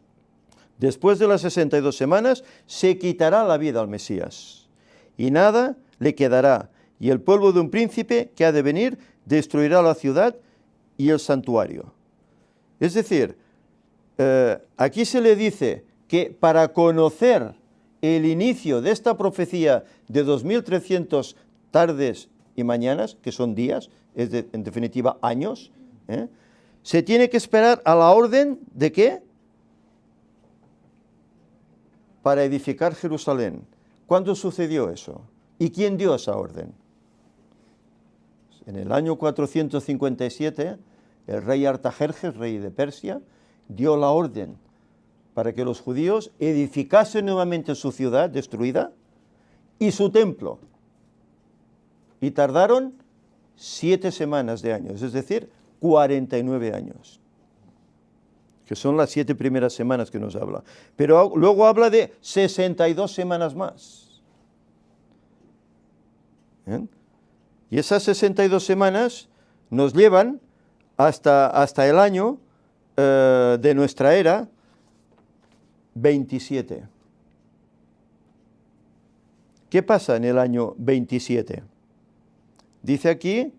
Después de las 62 semanas se quitará la vida al Mesías y nada le quedará, y el pueblo de un príncipe que ha de venir destruirá la ciudad y el santuario. Es decir, aquí se le dice que para conocer el inicio de esta profecía de 2300 tardes y mañanas, que son días, en definitiva años, se tiene que esperar a la orden de ¿qué? Para edificar Jerusalén. ¿Cuándo sucedió eso? ¿Y quién dio esa orden? En el año 457, el rey Artajerjes, rey de Persia, dio la orden para que los judíos edificasen nuevamente su ciudad destruida y su templo. Y tardaron 7 semanas de años, es decir, 49 años, que son las 7 primeras semanas que nos habla. Pero luego habla de 62 semanas más. Y esas 62 semanas nos llevan hasta el año de nuestra era 27. ¿Qué pasa en el año 27? Dice aquí,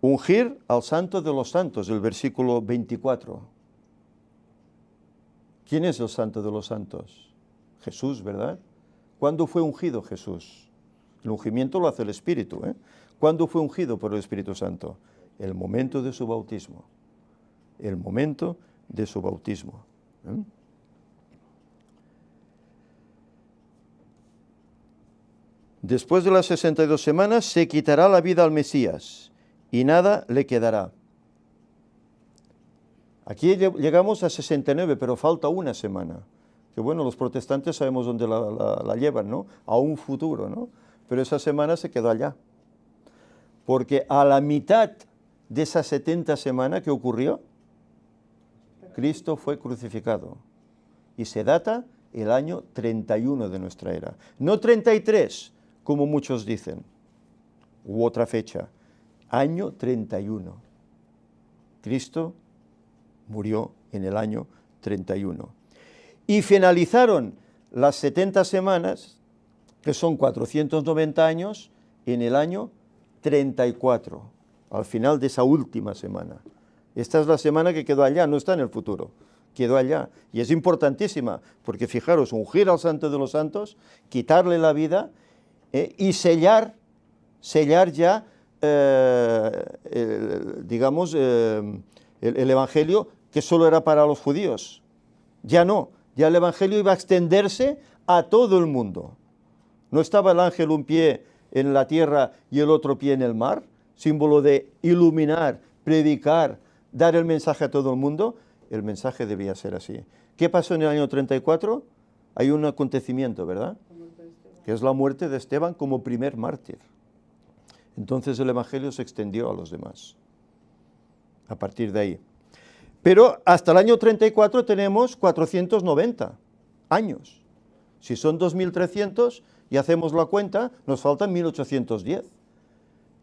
ungir al santo de los santos, el versículo 24. ¿Quién es el santo de los santos? Jesús, ¿verdad? ¿Cuándo fue ungido Jesús? El ungimiento lo hace el Espíritu, ¿eh? ¿Cuándo fue ungido por el Espíritu Santo? El momento de su bautismo. El momento de su bautismo. Después de las 62 semanas se quitará la vida al Mesías y nada le quedará. Aquí llegamos a 69, pero falta una semana. Que bueno, los protestantes sabemos dónde la llevan, ¿no? A un futuro, ¿no? Pero esa semana se quedó allá. Porque a la mitad de esas 70 semanas que ocurrió, Cristo fue crucificado. Y se data el año 31 de nuestra era. No 33, como muchos dicen, u otra fecha. Año 31. Cristo murió en el año 31. Y finalizaron las 70 semanas, que son 490 años, en el año 34, al final de esa última semana. Esta es la semana que quedó allá, no está en el futuro, quedó allá. Y es importantísima, porque fijaros, ungir al Santo de los Santos, quitarle la vida y sellar ya, digamos, el Evangelio que solo era para los judíos. Ya no, ya el Evangelio iba a extenderse a todo el mundo. ¿No estaba el ángel un pie en la tierra y el otro pie en el mar? Símbolo de iluminar, predicar, dar el mensaje a todo el mundo. El mensaje debía ser así. ¿Qué pasó en el año 34? Hay un acontecimiento, ¿verdad? Que es la muerte de Esteban como primer mártir. Entonces el Evangelio se extendió a los demás. A partir de ahí. Pero hasta el año 34 tenemos 490 años. Si son 2300 y hacemos la cuenta, nos faltan 1810.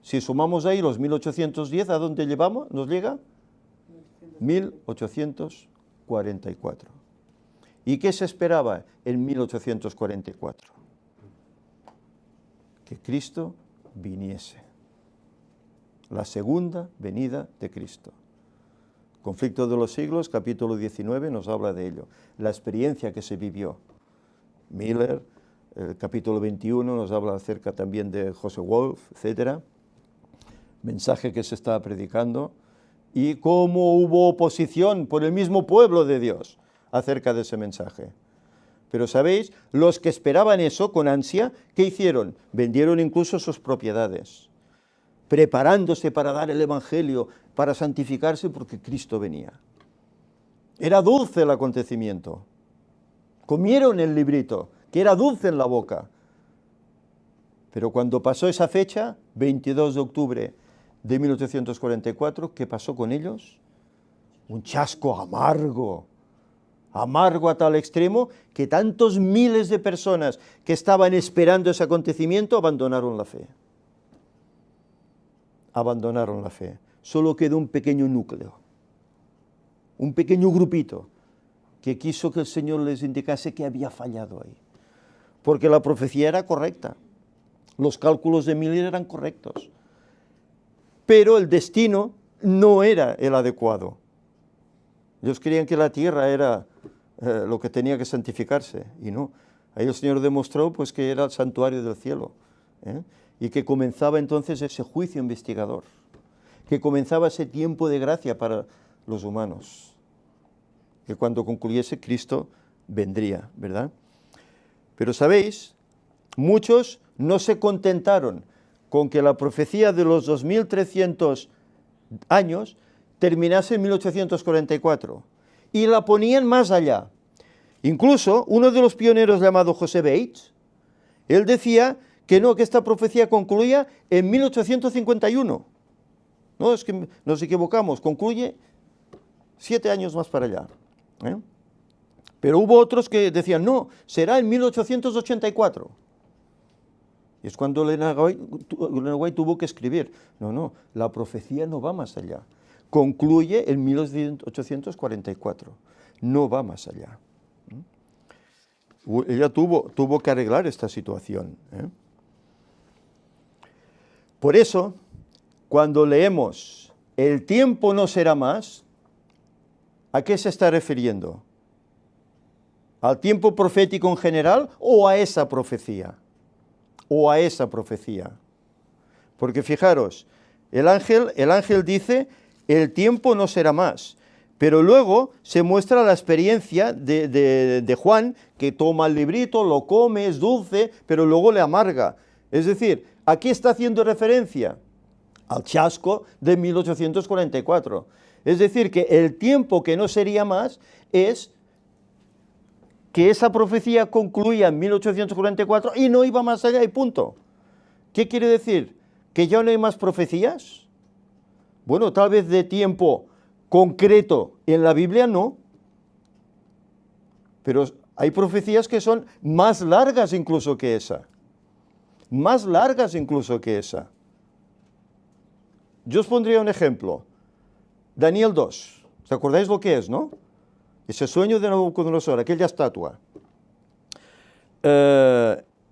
Si sumamos ahí los 1810, ¿a dónde llevamos? ¿Nos llega? 1844. ¿Y qué se esperaba en 1844? Que Cristo viniese. La segunda venida de Cristo. Conflicto de los siglos, capítulo 19, nos habla de ello. La experiencia que se vivió. Miller, el capítulo 21, nos habla acerca también de José Wolf, etc. Mensaje que se estaba predicando. Y cómo hubo oposición por el mismo pueblo de Dios acerca de ese mensaje. Pero sabéis, los que esperaban eso con ansia, ¿qué hicieron? Vendieron incluso sus propiedades, preparándose para dar el Evangelio, para santificarse porque Cristo venía. Era dulce el acontecimiento. Comieron el librito, que era dulce en la boca. Pero cuando pasó esa fecha, 22 de octubre de 1844, ¿qué pasó con ellos? Un chasco amargo. Amargo a tal extremo que tantos miles de personas que estaban esperando ese acontecimiento abandonaron la fe. Abandonaron la fe. Solo quedó un pequeño núcleo, un pequeño grupito que quiso que el Señor les indicase que había fallado ahí. Porque la profecía era correcta, los cálculos de Miller eran correctos, pero el destino no era el adecuado. Ellos creían que la tierra era lo que tenía que santificarse, y no. Ahí el Señor demostró pues, que era el santuario del cielo, y que comenzaba entonces ese juicio investigador, que comenzaba ese tiempo de gracia para los humanos, que cuando concluyese Cristo vendría, ¿verdad? Pero sabéis, muchos no se contentaron con que la profecía de los 2300 años terminase en 1844 y la ponían más allá. Incluso uno de los pioneros llamado José Bates, él decía que no, que esta profecía concluía en 1851. No, es que nos equivocamos, concluye 7 años más para allá. Pero hubo otros que decían, no, será en 1884. Y es cuando Leonard White tuvo que escribir, no, la profecía no va más allá. Concluye en 1844, no va más allá. Ella tuvo que arreglar esta situación. Por eso, cuando leemos, el tiempo no será más, ¿a qué se está refiriendo? ¿Al tiempo profético en general o a esa profecía? O a esa profecía. Porque fijaros, el ángel dice, el tiempo no será más. Pero luego se muestra la experiencia de Juan, que toma el librito, lo come, es dulce, pero luego le amarga. Es decir, ¿a qué está haciendo referencia? Al chasco de 1844. Es decir, que el tiempo que no sería más es que esa profecía concluía en 1844 y no iba más allá y punto. ¿Qué quiere decir? ¿Que ya no hay más profecías? Bueno, tal vez de tiempo concreto en la Biblia no, pero hay profecías que son más largas incluso que esa. Más largas incluso que esa. Yo os pondría un ejemplo. Daniel 2. ¿Os acordáis lo que es, no? Ese sueño de Nabucodonosor, aquella estatua.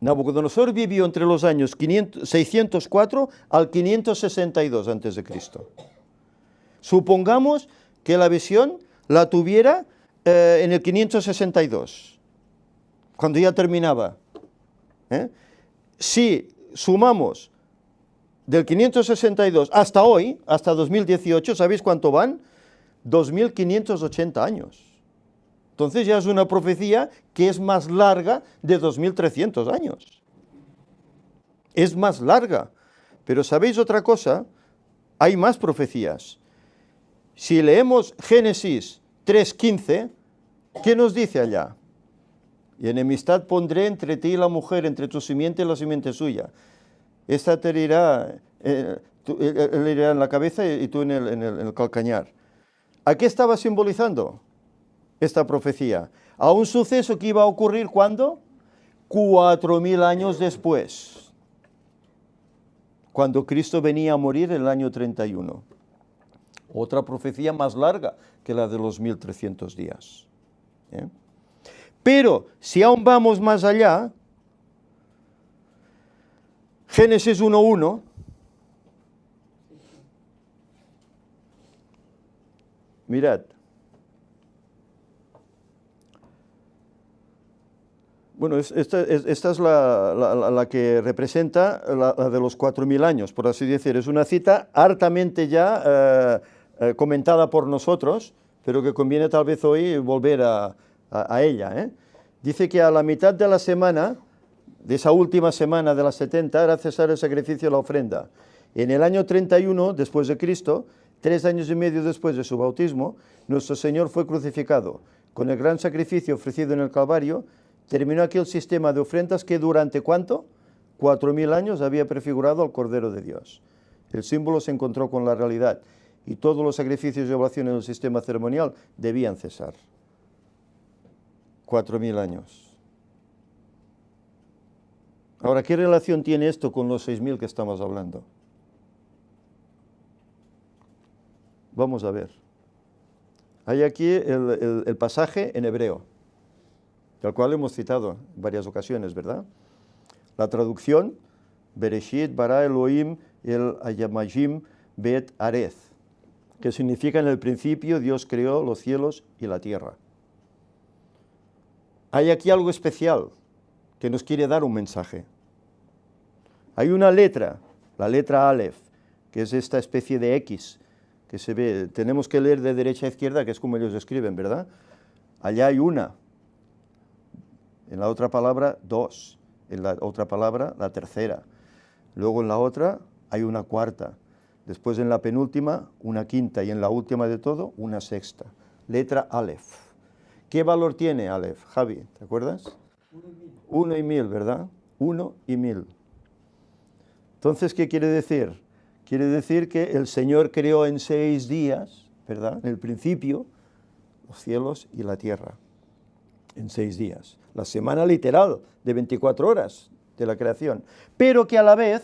Nabucodonosor vivió entre los años 604 al 562 a.C. Supongamos que la visión la tuviera en el 562, cuando ya terminaba. Si sumamos del 562 hasta hoy, hasta 2018, ¿sabéis cuánto van? 2.580 años. Entonces ya es una profecía que es más larga de 2.300 años. Es más larga. Pero ¿sabéis otra cosa? Hay más profecías. Si leemos Génesis 3:15, ¿qué nos dice allá? Y enemistad pondré entre ti y la mujer, entre tu simiente y la simiente suya. Esta te herirá, él herirá en la cabeza y tú en el calcañar. ¿A qué estaba simbolizando esta profecía? A un suceso que iba a ocurrir, ¿cuándo? 4.000 años después, cuando Cristo venía a morir en el año 31. Otra profecía más larga que la de los 1.300 días. Pero si aún vamos más allá, Génesis 1:1, mirad. Bueno, esta es la que representa la de los 4.000 años, por así decir. Es una cita hartamente ya comentada por nosotros, pero que conviene tal vez hoy volver a ella. Dice que a la mitad de la semana, de esa última semana de las 70, era cesar el sacrificio y la ofrenda. En el año 31 después de Cristo, 3 años y medio después de su bautismo, nuestro Señor fue crucificado. Con el gran sacrificio ofrecido en el Calvario, terminó aquel sistema de ofrendas que durante ¿cuánto? 4.000 años había prefigurado al Cordero de Dios. El símbolo se encontró con la realidad y todos los sacrificios y oblaciones en el sistema ceremonial debían cesar. 4.000 años. Ahora, ¿qué relación tiene esto con los 6.000 que estamos hablando? Vamos a ver. Hay aquí el pasaje en hebreo, del cual hemos citado en varias ocasiones, ¿verdad? La traducción, Bereshit bara Elohim el hayamajim bet arez, que significa en el principio Dios creó los cielos y la tierra. Hay aquí algo especial que nos quiere dar un mensaje. Hay una letra, la letra Aleph, que es esta especie de X que se ve. Tenemos que leer de derecha a izquierda, que es como ellos escriben, ¿verdad? Allá hay una. En la otra palabra, 2. En la otra palabra, la tercera. Luego en la otra hay una cuarta. Después en la penúltima, una quinta. Y en la última de todo, una sexta. Letra Aleph. ¿Qué valor tiene Aleph, Javi? ¿Te acuerdas? 1 y 1.000, ¿verdad? 1 y 1.000. Entonces, ¿qué quiere decir? Quiere decir que el Señor creó en 6 días, ¿verdad? En el principio, los cielos y la tierra. En 6 días. La semana literal de 24 horas de la creación. Pero que a la vez,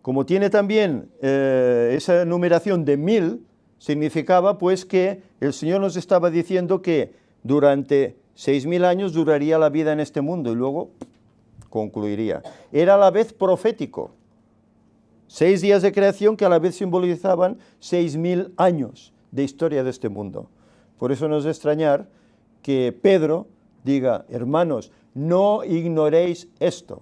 como tiene también esa numeración de 1.000, significaba pues que el Señor nos estaba diciendo que durante 6.000 años duraría la vida en este mundo y luego concluiría. Era a la vez profético. 6 días de creación que a la vez simbolizaban 6.000 años de historia de este mundo. Por eso no es de extrañar que Pedro diga, hermanos, no ignoréis esto,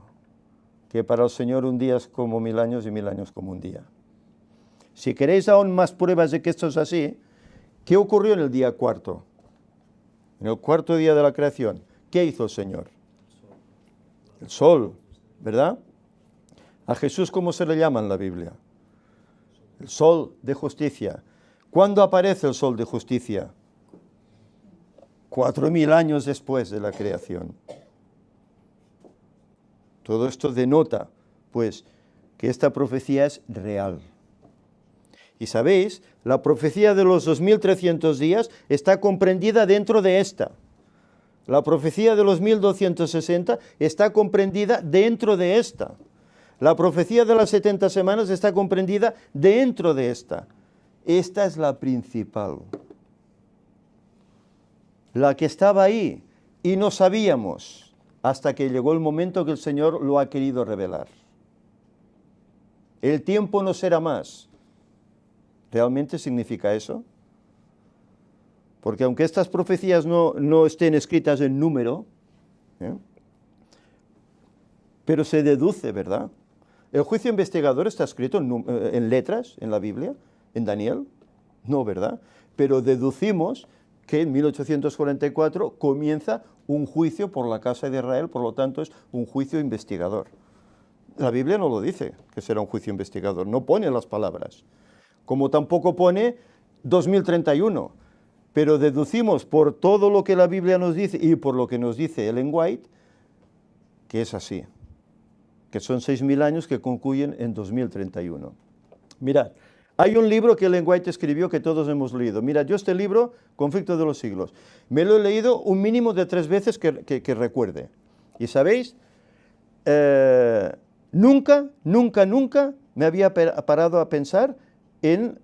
que para el Señor un día es como 1.000 años y 1.000 años como un día. Si queréis aún más pruebas de que esto es así, ¿qué ocurrió en el día cuarto? En el cuarto día de la creación, ¿qué hizo el Señor? El sol, ¿verdad? A Jesús, ¿cómo se le llama en la Biblia? El sol de justicia. ¿Cuándo aparece el sol de justicia? 4.000 años después de la creación. Todo esto denota, pues, que esta profecía es real. Y sabéis, la profecía de los 2.300 días está comprendida dentro de esta. La profecía de los 1.260 está comprendida dentro de esta. La profecía de las 70 semanas está comprendida dentro de esta. Esta es la principal. La que estaba ahí y no sabíamos hasta que llegó el momento que el Señor lo ha querido revelar. El tiempo no será más. ¿Realmente significa eso? Porque aunque estas profecías no estén escritas en número, pero se deduce, ¿verdad? ¿El juicio investigador está escrito en letras en la Biblia, en Daniel? No, ¿verdad? Pero deducimos que en 1844 comienza un juicio por la casa de Israel, por lo tanto es un juicio investigador. La Biblia no lo dice, que será un juicio investigador, no pone las palabras, como tampoco pone 2031, pero deducimos por todo lo que la Biblia nos dice y por lo que nos dice Ellen White, que es así, que son 6.000 años que concluyen en 2031. Mirad, hay un libro que Ellen White escribió que todos hemos leído. Mira, yo este libro, Conflicto de los siglos, me lo he leído un mínimo de 3 veces que recuerde. Y sabéis, nunca me había parado a pensar en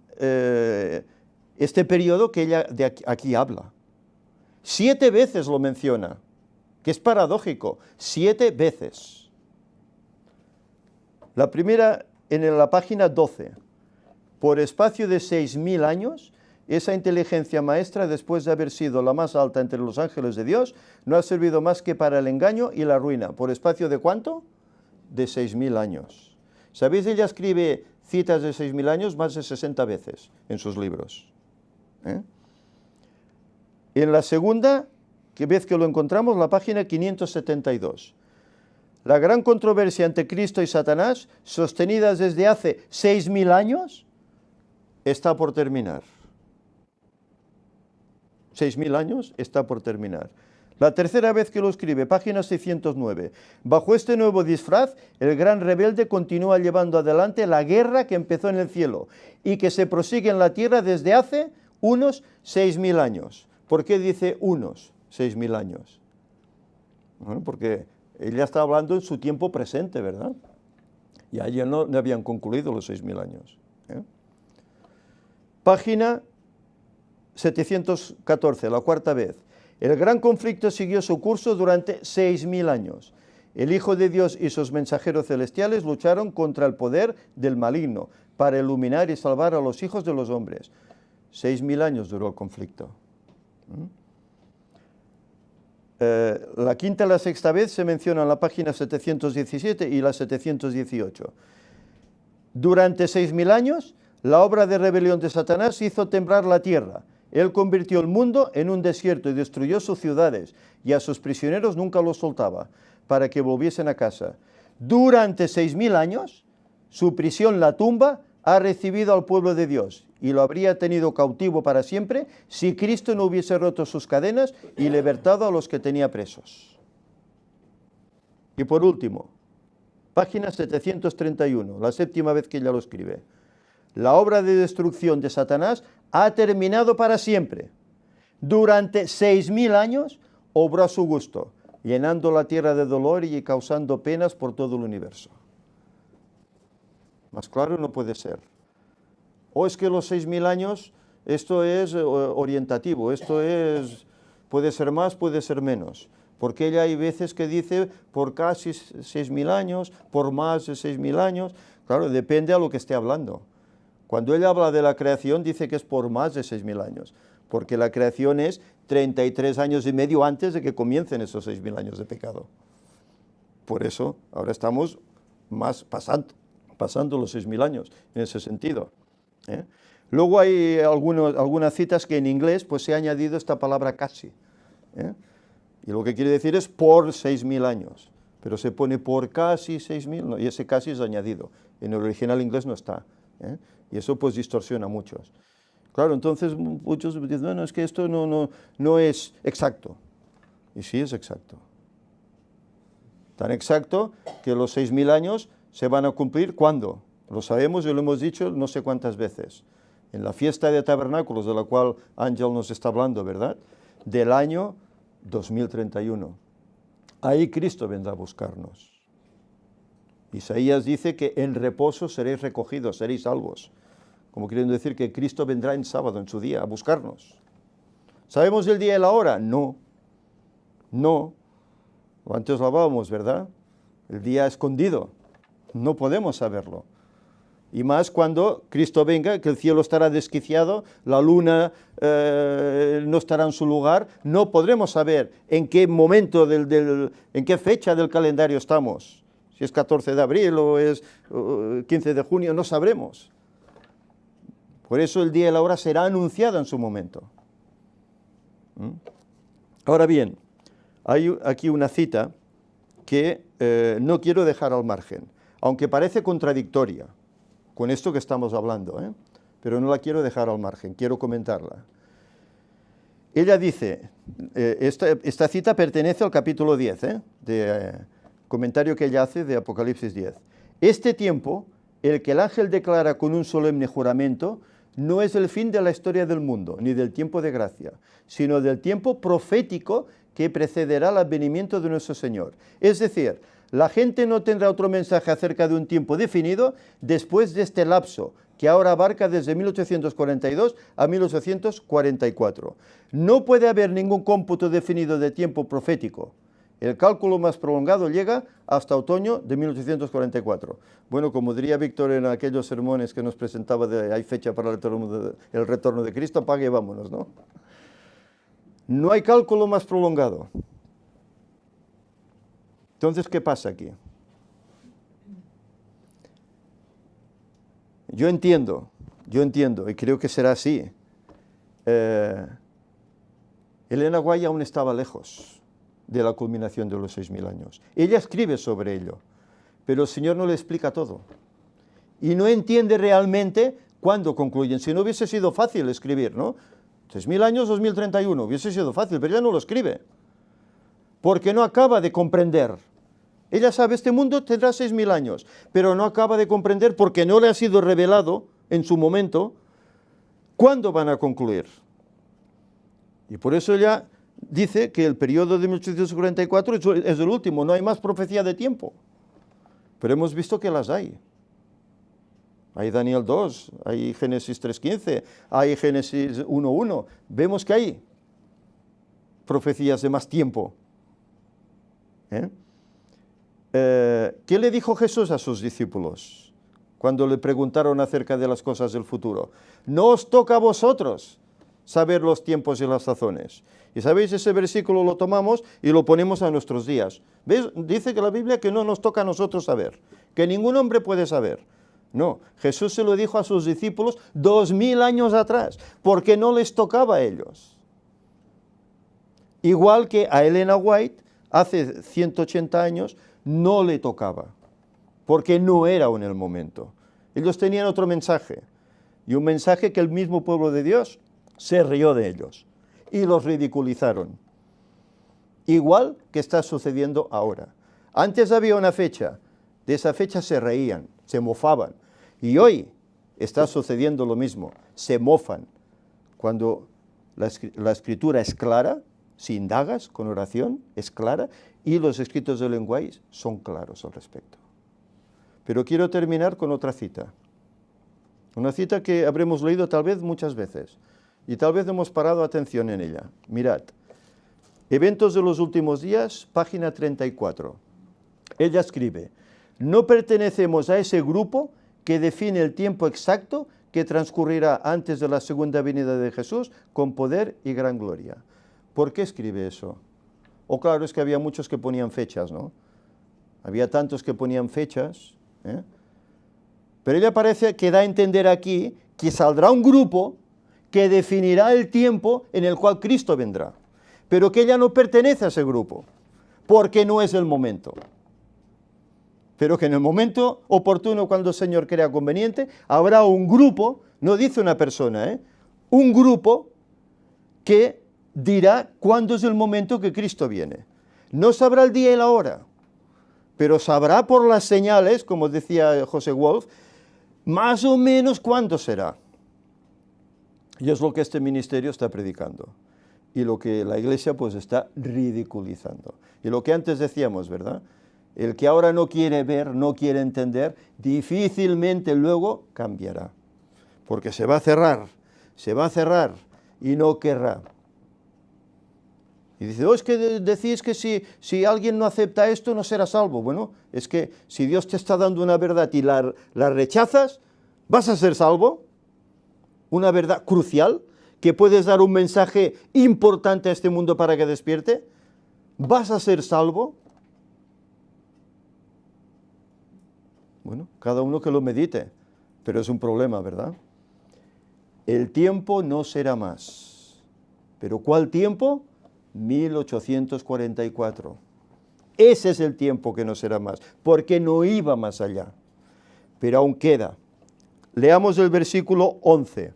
este periodo que ella aquí habla. 7 veces lo menciona, que es paradójico, 7 veces. La primera en la página 12. Por espacio de 6.000 años, esa inteligencia maestra, después de haber sido la más alta entre los ángeles de Dios, no ha servido más que para el engaño y la ruina. ¿Por espacio de cuánto? De 6.000 años. ¿Sabéis? Ella escribe citas de 6.000 años más de 60 veces en sus libros. En la segunda vez que lo encontramos, la página 572. La gran controversia entre Cristo y Satanás, sostenida desde hace 6.000 años, está por terminar. 6.000 años está por terminar. La tercera vez que lo escribe, página 609. Bajo este nuevo disfraz, el gran rebelde continúa llevando adelante la guerra que empezó en el cielo y que se prosigue en la tierra desde hace unos 6.000 años. ¿Por qué dice unos 6.000 años? Bueno, porque ella está hablando en su tiempo presente, ¿verdad? Y ayer no habían concluido los 6.000 años. Página 714, la cuarta vez. El gran conflicto siguió su curso durante 6.000 años. El Hijo de Dios y sus mensajeros celestiales lucharon contra el poder del maligno para iluminar y salvar a los hijos de los hombres. 6.000 años duró el conflicto. La quinta y la sexta vez se menciona en la página 717 y la 718. Durante 6.000 años, la obra de rebelión de Satanás hizo temblar la tierra. Él convirtió el mundo en un desierto y destruyó sus ciudades, y a sus prisioneros nunca los soltaba, para que volviesen a casa. Durante 6.000 años, su prisión, la tumba, ha recibido al pueblo de Dios, y lo habría tenido cautivo para siempre si Cristo no hubiese roto sus cadenas y libertado a los que tenía presos. Y por último, página 731, la séptima vez que ella lo escribe. La obra de destrucción de Satanás ha terminado para siempre. Durante 6.000 años obró a su gusto, llenando la tierra de dolor y causando penas por todo el universo. Más claro no puede ser. O es que los 6.000 años, esto es orientativo, puede ser más, puede ser menos. Porque ella hay veces que dice por casi 6.000 años, por más de 6.000 años. Claro, depende a lo que esté hablando. Cuando ella habla de la creación, dice que es por más de 6.000 años, porque la creación es 33 años y medio antes de que comiencen esos 6.000 años de pecado. Por eso, ahora estamos más pasando los 6.000 años, en ese sentido. Luego hay algunas citas que en inglés pues se ha añadido esta palabra casi. Y lo que quiere decir es por 6.000 años, pero se pone por casi 6.000, no, y ese casi es añadido. En el original inglés no está. Y eso pues distorsiona a muchos. Claro, entonces muchos dicen, bueno, es que esto no es exacto. Y sí es exacto. Tan exacto que los 6.000 años se van a cumplir, ¿cuándo? Lo sabemos y lo hemos dicho no sé cuántas veces. En la fiesta de tabernáculos, de la cual Ángel nos está hablando, ¿verdad? Del año 2031. Ahí Cristo vendrá a buscarnos. Isaías dice que en reposo seréis recogidos, seréis salvos. Como queriendo decir que Cristo vendrá en sábado, en su día, a buscarnos. ¿Sabemos el día y la hora? No. No. Antes lo hablábamos, ¿verdad? El día escondido. No podemos saberlo. Y más cuando Cristo venga, que el cielo estará desquiciado, la luna no estará en su lugar, no podremos saber en qué momento, en qué fecha del calendario estamos. Si es 14 de abril o es 15 de junio, no sabremos. Por eso el día y la hora será anunciado en su momento. Ahora bien, hay aquí una cita que no quiero dejar al margen, aunque parece contradictoria con esto que estamos hablando, pero no la quiero dejar al margen, quiero comentarla. Ella dice, esta cita pertenece al capítulo 10, comentario que ella hace de Apocalipsis 10. Este tiempo, el que el ángel declara con un solemne juramento, no es el fin de la historia del mundo, ni del tiempo de gracia, sino del tiempo profético que precederá al advenimiento de nuestro Señor. Es decir, la gente no tendrá otro mensaje acerca de un tiempo definido después de este lapso, que ahora abarca desde 1842 a 1844. No puede haber ningún cómputo definido de tiempo profético. El cálculo más prolongado llega hasta otoño de 1844. Bueno, como diría Víctor en aquellos sermones que nos presentaba de hay fecha para el retorno de Cristo, apague y vámonos, ¿no? No hay cálculo más prolongado. Entonces, ¿qué pasa aquí? Yo entiendo, y creo que será así. Elena White aún estaba lejos de la culminación de los 6000 años. Ella escribe sobre ello, pero el Señor no le explica todo. Y no entiende realmente cuándo concluyen. Si no hubiese sido fácil escribir, ¿no? 6000 años, 2031, hubiese sido fácil, pero ella no lo escribe. Porque no acaba de comprender. Ella sabe, este mundo tendrá 6000 años, pero no acaba de comprender porque no le ha sido revelado en su momento cuándo van a concluir. Y por eso ella dice que el periodo de 1844 es el último, no hay más profecía de tiempo. Pero hemos visto que las hay. Hay Daniel 2, hay Génesis 3.15, hay Génesis 1.1. Vemos que hay profecías de más tiempo. ¿Qué le dijo Jesús a sus discípulos cuando le preguntaron acerca de las cosas del futuro? No os toca a vosotros saber los tiempos y las sazones. Y sabéis, ese versículo lo tomamos y lo ponemos a nuestros días. ¿Ves? Dice que la Biblia que no nos toca a nosotros saber, que ningún hombre puede saber. No, Jesús se lo dijo a sus discípulos 2000 años atrás, porque no les tocaba a ellos. Igual que a Elena White, hace 180 años, no le tocaba, porque no era en el momento. Ellos tenían otro mensaje, y un mensaje que el mismo pueblo de Dios se rió de ellos, y los ridiculizaron. Igual que está sucediendo ahora. Antes había una fecha, de esa fecha se reían, se mofaban, y hoy está sucediendo lo mismo, se mofan. Cuando la escritura es clara, si indagas con oración, es clara, y los escritos de Ellen White son claros al respecto. Pero quiero terminar con otra cita. Una cita que habremos leído tal vez muchas veces, y tal vez hemos parado atención en ella. Mirad, Eventos de los últimos días, página 34. Ella escribe, no pertenecemos a ese grupo que define el tiempo exacto que transcurrirá antes de la segunda venida de Jesús con poder y gran gloria. ¿Por qué escribe eso? O claro, es que había muchos que ponían fechas, ¿no? Había tantos que ponían fechas, Pero ella parece que da a entender aquí que saldrá un grupo que definirá el tiempo en el cual Cristo vendrá, pero que ella no pertenece a ese grupo, porque no es el momento. Pero que en el momento oportuno, cuando el Señor crea conveniente, habrá un grupo, no dice una persona, un grupo que dirá cuándo es el momento que Cristo viene. No sabrá el día y la hora, pero sabrá por las señales, como decía José Wolf, más o menos cuándo será. Y es lo que este ministerio está predicando. Y lo que la Iglesia pues está ridiculizando. Y lo que antes decíamos, ¿verdad? El que ahora no quiere ver, no quiere entender, difícilmente luego cambiará. Porque se va a cerrar y no querrá. Y dice, oh, es que decís que si alguien no acepta esto no será salvo. Bueno, es que si Dios te está dando una verdad y la rechazas, ¿vas a ser salvo? Una verdad crucial, que puedes dar un mensaje importante a este mundo para que despierte. ¿Vas a ser salvo? Bueno, cada uno que lo medite, pero es un problema, ¿verdad? El tiempo no será más. ¿Pero cuál tiempo? 1844. Ese es el tiempo que no será más, porque no iba más allá. Pero aún queda. Leamos el versículo 11.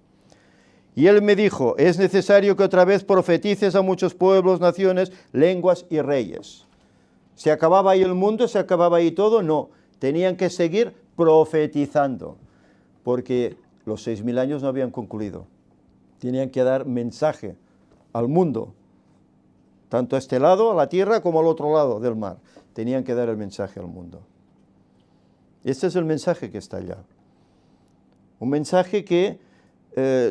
Y él me dijo, es necesario que otra vez profetices a muchos pueblos, naciones, lenguas y reyes. ¿Se acababa ahí el mundo? ¿Se acababa ahí todo? No. Tenían que seguir profetizando, porque los 6000 años no habían concluido. Tenían que dar mensaje al mundo, tanto a este lado, a la tierra, como al otro lado del mar. Tenían que dar el mensaje al mundo. Este es el mensaje que está allá. Un mensaje que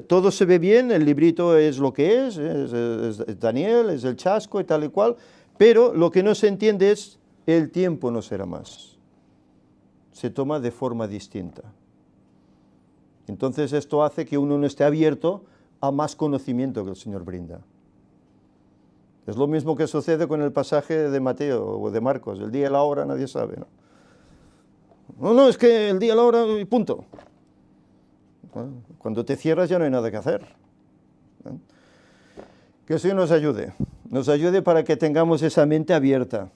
todo se ve bien, el librito es lo que es Daniel, es el chasco y tal y cual, pero lo que no se entiende es el tiempo no será más. Se toma de forma distinta. Entonces esto hace que uno no esté abierto a más conocimiento que el Señor brinda. Es lo mismo que sucede con el pasaje de Mateo o de Marcos, el día y la hora nadie sabe, ¿no? No, es que el día y la hora y punto. Cuando te cierras ya no hay nada que hacer. Que el Señor nos ayude para que tengamos esa mente abierta,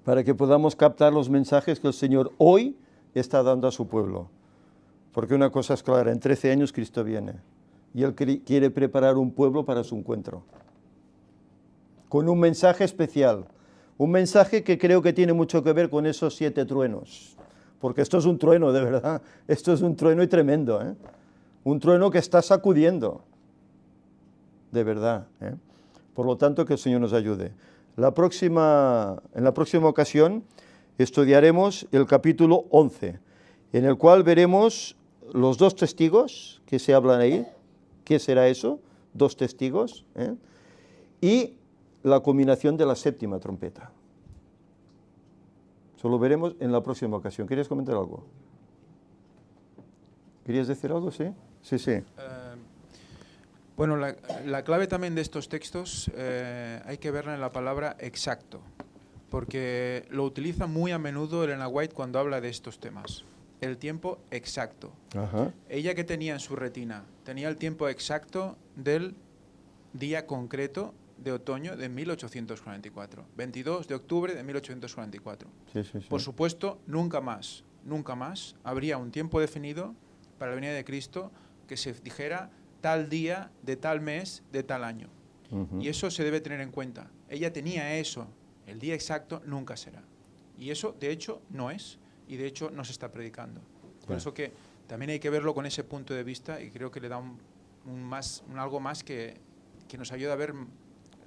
para que podamos captar los mensajes que el Señor hoy está dando a su pueblo. Porque una cosa es clara, en 13 años Cristo viene y Él quiere preparar un pueblo para su encuentro. Con un mensaje especial, un mensaje que creo que tiene mucho que ver con esos 7 truenos. Porque esto es un trueno, de verdad, esto es un trueno y tremendo, ¿eh? Un trueno que está sacudiendo, de verdad, ¿eh? Por lo tanto, que el Señor nos ayude. En la próxima ocasión estudiaremos el capítulo 11, en el cual veremos los 2 testigos que se hablan ahí. ¿Qué será eso? 2 testigos, ¿eh? Y la culminación de la 7ª trompeta. Eso lo veremos en la próxima ocasión. ¿Querías comentar algo? ¿Querías decir algo? Sí. Bueno, la clave también de estos textos hay que verla en la palabra exacto, porque lo utiliza muy a menudo Elena White cuando habla de estos temas. El tiempo exacto. Ajá. Ella, que tenía en su retina, tenía el tiempo exacto del día concreto de otoño de 1844, 22 de octubre de 1844. Sí. Por supuesto, nunca más habría un tiempo definido para la venida de Cristo que se dijera tal día, de tal mes, de tal año. Y eso se debe tener en cuenta. Ella tenía eso, el día exacto nunca será. Y eso, de hecho, no es, y de hecho no se está predicando. Por eso que también hay que verlo con ese punto de vista, y creo que le da algo más que nos ayuda a ver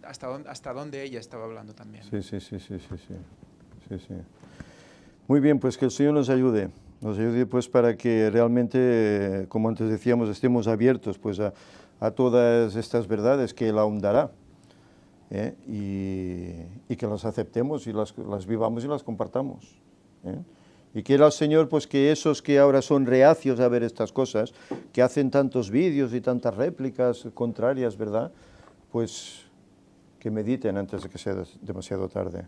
hasta dónde ella estaba hablando también. Sí. Muy bien, pues que el Señor nos ayude pues para que realmente, como antes decíamos, estemos abiertos pues a todas estas verdades que Él aún dará, y que las aceptemos y las vivamos y las compartamos, Y quiera el Señor pues que esos que ahora son reacios a ver estas cosas, que hacen tantos vídeos y tantas réplicas contrarias, ¿verdad?, pues que mediten antes de que sea demasiado tarde.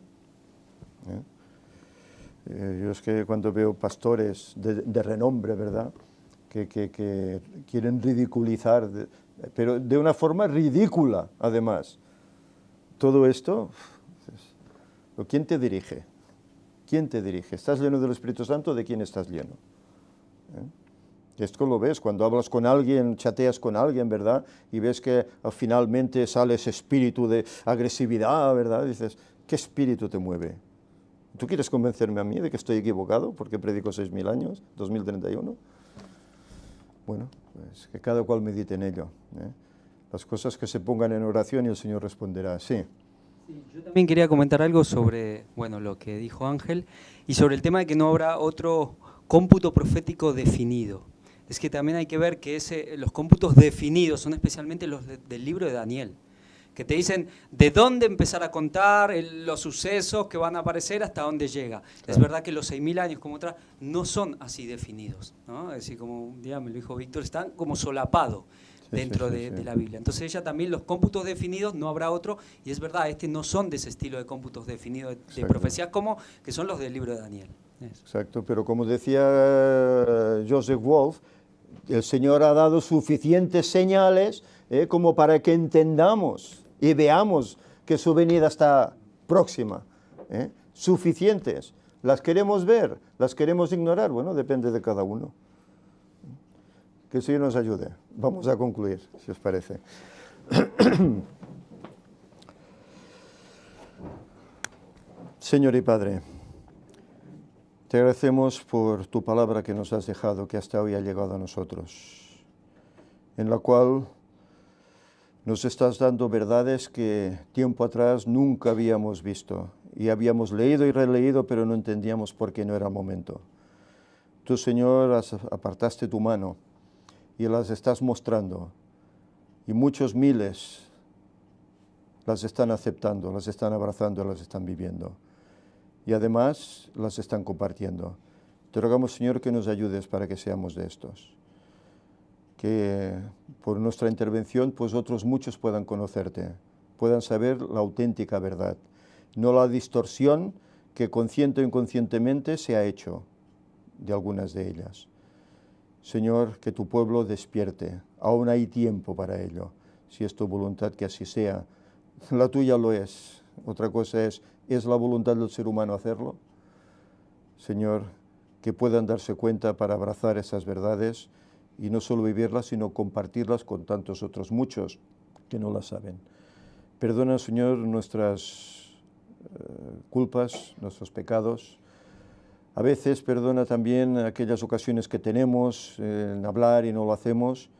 Yo es que cuando veo pastores de renombre, ¿verdad?, que quieren ridiculizar, pero de una forma ridícula, además, todo esto, ¿quién te dirige? ¿Quién te dirige? ¿Estás lleno del Espíritu Santo? ¿De quién estás lleno? Esto lo ves cuando hablas con alguien, chateas con alguien, ¿verdad?, y ves que finalmente sale ese espíritu de agresividad, ¿verdad? Dices, ¿qué espíritu te mueve? ¿Tú quieres convencerme a mí de que estoy equivocado porque predico 6000 años, 2031? Bueno, pues que cada cual medite en ello, Las cosas que se pongan en oración y el Señor responderá. Sí. Sí, yo también quería comentar algo sobre, lo que dijo Ángel, y sobre el tema de que no habrá otro cómputo profético definido. Es que también hay que ver que los cómputos definidos son especialmente los del libro de Daniel. que te dicen de dónde empezar a contar los sucesos que van a aparecer hasta dónde llega. Claro. Es verdad que los 6.000 años como otra no son así definidos, ¿no? Es decir, como un día me lo dijo Víctor, están como solapados dentro de la Biblia. Entonces ella también, los cómputos definidos, no habrá otro, y es verdad, no son de ese estilo de cómputos definidos de profecías como que son los del libro de Daniel. Eso. Exacto, pero como decía Joseph Wolf, el Señor ha dado suficientes señales como para que entendamos y veamos que su venida está próxima. Suficientes. ¿Las queremos ver? ¿Las queremos ignorar? Bueno, depende de cada uno. Que el Señor nos ayude. Vamos a concluir, si os parece. Señor y Padre, te agradecemos por tu palabra que nos has dejado, que hasta hoy ha llegado a nosotros, en la cual nos estás dando verdades que tiempo atrás nunca habíamos visto y habíamos leído y releído, pero no entendíamos por qué no era momento. Tú, Señor, apartaste tu mano y las estás mostrando, y muchos miles las están aceptando, las están abrazando, las están viviendo. Y además las están compartiendo. Te rogamos, Señor, que nos ayudes para que seamos de estos. Que por nuestra intervención, pues otros muchos puedan conocerte, puedan saber la auténtica verdad, no la distorsión que consciente o inconscientemente se ha hecho de algunas de ellas. Señor, que tu pueblo despierte, aún hay tiempo para ello, si es tu voluntad que así sea. La tuya lo es, otra cosa es la voluntad del ser humano hacerlo. Señor, que puedan darse cuenta para abrazar esas verdades y no solo vivirlas, sino compartirlas con tantos otros muchos que no las saben. Perdona, Señor, nuestras culpas, nuestros pecados. A veces perdona también aquellas ocasiones que tenemos en hablar y no lo hacemos.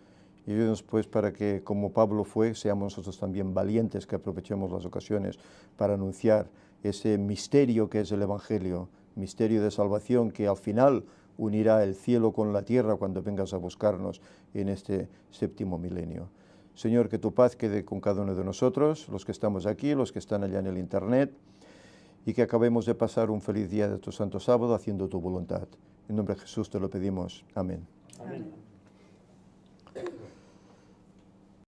Y ayúdanos pues para que, como Pablo fue, seamos nosotros también valientes, que aprovechemos las ocasiones para anunciar ese misterio que es el Evangelio, misterio de salvación que al final unirá el cielo con la tierra cuando vengas a buscarnos en este séptimo milenio. Señor, que tu paz quede con cada uno de nosotros, los que estamos aquí, los que están allá en el internet, y que acabemos de pasar un feliz día de tu santo sábado haciendo tu voluntad. En nombre de Jesús te lo pedimos. Amén. Amén.